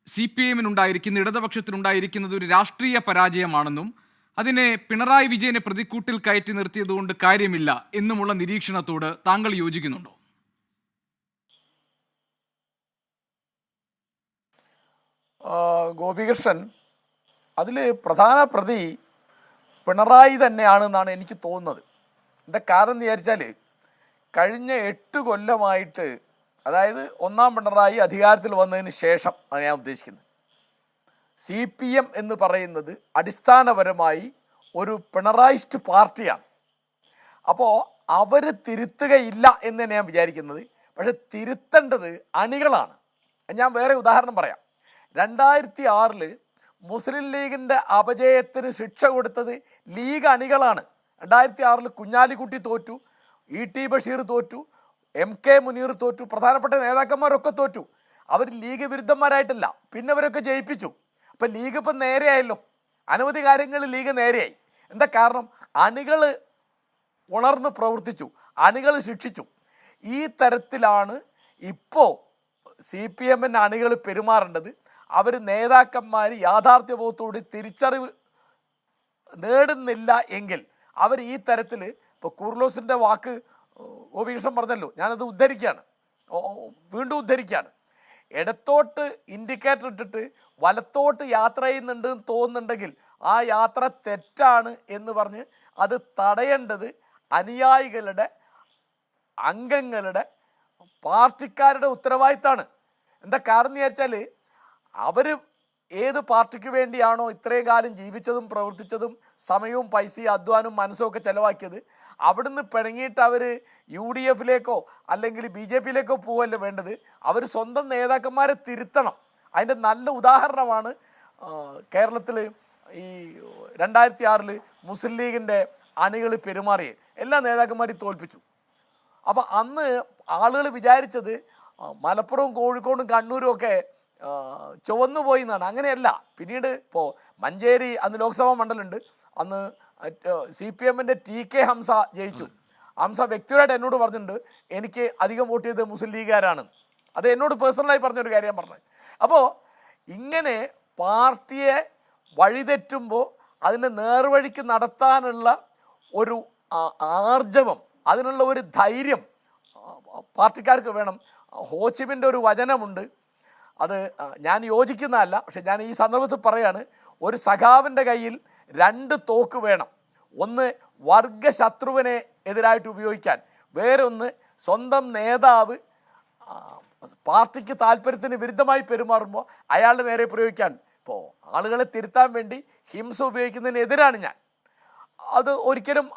CPM-നുണ്ടായിരിക്കുന്ന ഇടതുപക്ഷത്തിനുണ്ടായിരിക്കുന്നത് ഒരു രാഷ്ട്രീയ പരാജയമാണെന്നും അതിനെ പിണറായി വിജയനെ പ്രതിക്കൂട്ടിൽ കയറ്റി നിർത്തിയതുകൊണ്ട് കാര്യമില്ല എന്നുമുള്ള നിരീക്ഷണത്തോട് താങ്കൾ യോജിക്കുന്നുണ്ടോ? ഗോപികൃഷ്ണൻ, അതിൽ പ്രധാന പ്രതി പിണറായി തന്നെയാണെന്നാണ് എനിക്ക് തോന്നുന്നത്. എന്താ കാരണം എന്ന് വിചാരിച്ചാൽ കഴിഞ്ഞ 8 കൊല്ലമായിട്ട്, അതായത് ഒന്നാം പിണറായി അധികാരത്തിൽ വന്നതിന് ശേഷം ആണ് ഞാൻ ഉദ്ദേശിക്കുന്നത്, CPM എന്ന് പറയുന്നത് അടിസ്ഥാനപരമായി ഒരു പിണറായിസ്റ്റ് പാർട്ടിയാണ്. അപ്പോൾ അവർ തിരുത്തുകയില്ല എന്ന് ഞാൻ വിചാരിക്കുന്നത്. പക്ഷെ തിരുത്തേണ്ടത് അണികളാണ്. ഞാൻ വേറെ ഉദാഹരണം പറയാം. 2006 മുസ്ലിം ലീഗിൻ്റെ അപജയത്തിന് ശിക്ഷ കൊടുത്തത് ലീഗ് അണികളാണ്. 2006 കുഞ്ഞാലിക്കുട്ടി തോറ്റു, ET ബഷീർ തോറ്റു, MK മുനീർ തോറ്റു, പ്രധാനപ്പെട്ട നേതാക്കന്മാരൊക്കെ തോറ്റു. അവർ ലീഗ് വിരുദ്ധന്മാരായിട്ടല്ല, പിന്നെ അവരൊക്കെ ജയിപ്പിച്ചു. അപ്പം ലീഗ് ഇപ്പം നേരെയായല്ലോ. അനവധി കാര്യങ്ങളിൽ ലീഗ് നേരെയായി. എന്താ കാരണം? അണികൾ ഉണർന്ന് പ്രവർത്തിച്ചു, അണികൾ ശിക്ഷിച്ചു. ഈ തരത്തിലാണ് ഇപ്പോൾ CPM-ൻ്റെ അണികൾ പെരുമാറേണ്ടത്. അവർ നേതാക്കന്മാർ യാഥാർത്ഥ്യബോധത്തോട് തിരിച്ചറിവ് നേടുന്നില്ല എങ്കിൽ അവർ ഈ തരത്തിൽ, ഇപ്പോൾ കുർലോസിൻ്റെ വാക്ക് ഗോപികൃഷ്ണൻ പറഞ്ഞല്ലോ, ഞാനത് ഉദ്ധരിക്കുകയാണ്, വീണ്ടും ഉദ്ധരിക്കുകയാണ്. ഇടത്തോട്ട് ഇൻഡിക്കേറ്റർ ഇട്ടിട്ട് വലത്തോട്ട് യാത്ര ചെയ്യുന്നുണ്ടെന്ന് തോന്നുന്നുണ്ടെങ്കിൽ ആ യാത്ര തെറ്റാണ് എന്ന് പറഞ്ഞ് അത് തടയേണ്ടത് അനുയായികളുടെ, അംഗങ്ങളുടെ, പാർട്ടിക്കാരുടെ ഉത്തരവാദിത്തമാണ്. എന്താ കാരണം എന്ന് വിചാരിച്ചാൽ അവർ ഏത് പാർട്ടിക്ക് വേണ്ടിയാണോ ഇത്രയും കാലം ജീവിച്ചതും പ്രവർത്തിച്ചതും സമയവും പൈസയും അധ്വാനവും മനസ്സുമൊക്കെ ചിലവാക്കിയത്, അവിടുന്ന് പിണങ്ങിയിട്ട് അവർ UDF-ലേക്കോ അല്ലെങ്കിൽ BJP-യിലേക്കോ പോവല്ല വേണ്ടത്. അവർ സ്വന്തം നേതാക്കന്മാരെ തിരുത്തണം. അതിൻ്റെ നല്ല ഉദാഹരണമാണ് കേരളത്തിൽ ഈ 2006 മുസ്ലിം ലീഗിൻ്റെ അണികൾ പെരുമാറിയത്. എല്ലാ നേതാക്കന്മാരെയും തോൽപ്പിച്ചു. അപ്പോൾ അന്ന് ആളുകൾ വിചാരിച്ചത് മലപ്പുറവും കോഴിക്കോടും കണ്ണൂരും ഒക്കെ ചുവന്നു പോയി എന്നാണ്. അങ്ങനെയല്ല. പിന്നീട് ഇപ്പോൾ മഞ്ചേരി അന്ന് ലോക്സഭാ മണ്ഡലമുണ്ട്. അന്ന് CPM-ൻ്റെ TK ഹംസ ജയിച്ചു. ഹംസ വ്യക്തിപരമായിട്ട് എന്നോട് പറഞ്ഞിട്ടുണ്ട്, എനിക്ക് അധികം വോട്ട് ചെയ്തത് മുസ്ലിം ലീഗുകാരാണ്. അത് എന്നോട് പേഴ്സണലായി പറഞ്ഞൊരു കാര്യം പറഞ്ഞത്. അപ്പോൾ ഇങ്ങനെ പാർട്ടിയെ വഴിതെറ്റുമ്പോൾ അതിനെ നേർവഴിക്ക് നടത്താനുള്ള ഒരു ആർജവം, അതിനുള്ള ഒരു ധൈര്യം പാർട്ടിക്കാർക്ക് വേണം. ഹോച്ചിമിൻ്റെ ഒരു വചനമുണ്ട്, അത് ഞാൻ യോജിക്കുന്നതല്ല, പക്ഷെ ഞാൻ ഈ സന്ദർഭത്തിൽ പറയാണ്. ഒരു സഖാവിൻ്റെ കയ്യിൽ 2 തോക്ക് വേണം. ഒന്ന് വർഗശത്രുവിനെ എതിരായിട്ട് ഉപയോഗിക്കാൻ, വേറൊന്ന് സ്വന്തം നേതാവ് പാർട്ടിക്ക് താല്പര്യത്തിന് വിരുദ്ധമായി പെരുമാറുമ്പോൾ അയാളുടെ നേരെ പ്രയോഗിക്കാൻ. ഇപ്പോൾ ആളുകളെ തിരുത്താൻ വേണ്ടി ഹിംസ ഉപയോഗിക്കുന്നതിനെതിരാണ് ഞാൻ. അത് ഒരിക്കലും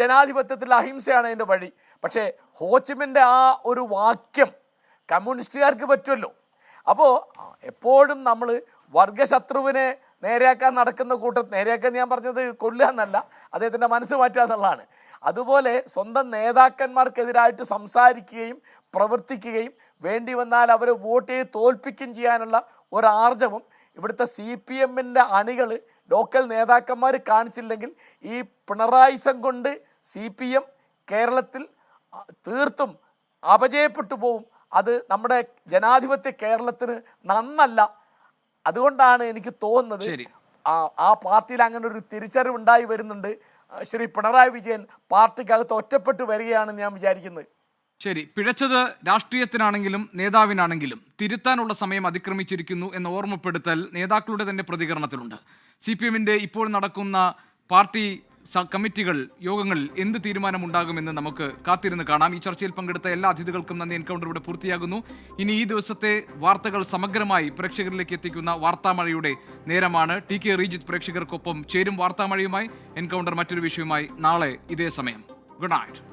ജനാധിപത്യത്തിൽ അഹിംസയാണ് അതിൻ്റെ വഴി. പക്ഷേ ഹോച്ചിമിൻ്റെ ആ ഒരു വാക്യം കമ്മ്യൂണിസ്റ്റുകാർക്ക് പറ്റുമല്ലോ. അപ്പോൾ എപ്പോഴും നമ്മൾ വർഗശത്രുവിനെ നേരെയാക്കാൻ നടക്കുന്ന കൂട്ടത്തിൽ, നേരെയാക്കാൻ ഞാൻ പറഞ്ഞത് കൊല്ലുക എന്നല്ല, അദ്ദേഹത്തിൻ്റെ മനസ്സ് മാറ്റുക എന്നുള്ളതാണ്. അതുപോലെ സ്വന്തം നേതാക്കന്മാർക്കെതിരായിട്ട് സംസാരിക്കുകയും പ്രവർത്തിക്കുകയും വേണ്ടി വന്നാൽ അവരെ വോട്ട് ചെയ്ത് തോൽപ്പിക്കുകയും ചെയ്യാനുള്ള ഒരാർജവം ഇവിടുത്തെ CPM-ൻ്റെ അണികൾ, ലോക്കൽ നേതാക്കന്മാർ കാണിച്ചില്ലെങ്കിൽ ഈ പിണറായിസം കൊണ്ട് CPM കേരളത്തിൽ തീർത്തും അപജയപ്പെട്ടു പോവും. അത് നമ്മുടെ ജനാധിപത്യ കേരളത്തിന് നന്നല്ല. അതുകൊണ്ടാണ് എനിക്ക് തോന്നുന്നത് ആ പാർട്ടിയിൽ അങ്ങനെ ഒരു തിരിച്ചറിവുണ്ടായി വരുന്നുണ്ട്. ശ്രീ പിണറായി വിജയൻ പാർട്ടിക്കകത്ത് ഒറ്റപ്പെട്ട് വരികയാണെന്ന് ഞാൻ വിചാരിക്കുന്നത്. ശരി, പിഴച്ചത് രാഷ്ട്രീയത്തിനാണെങ്കിലും നേതാവിനാണെങ്കിലും തിരുത്താനുള്ള സമയം അതിക്രമിച്ചിരിക്കുന്നു എന്ന ഓർമ്മപ്പെടുത്തൽ നേതാക്കളുടെ തന്നെ പ്രതികരണത്തിലുണ്ട്. CPM-ന്റെ ഇപ്പോൾ നടക്കുന്ന പാർട്ടി കമ്മിറ്റികൾ യോഗങ്ങളിൽ എന്ത് തീരുമാനമുണ്ടാകുമെന്ന് നമുക്ക് കാത്തിരുന്ന് കാണാം. ഈ ചർച്ചയിൽ പങ്കെടുത്ത എല്ലാ അതിഥികൾക്കും നന്ദി. എൻകൗണ്ടർ ഇവിടെ പൂർത്തിയാകുന്നു. ഇനി ഈ ദിവസത്തെ വാർത്തകൾ സമഗ്രമായി പ്രേക്ഷകരിലേക്ക് എത്തിക്കുന്ന വാർത്താമഴയുടെ നേരമാണ്. TK റീജിത്ത് പ്രേക്ഷകർക്കൊപ്പം ചേരും വാർത്താമഴയുമായി. എൻകൗണ്ടർ മറ്റൊരു വിഷയവുമായി നാളെ ഇതേ സമയം. Good night.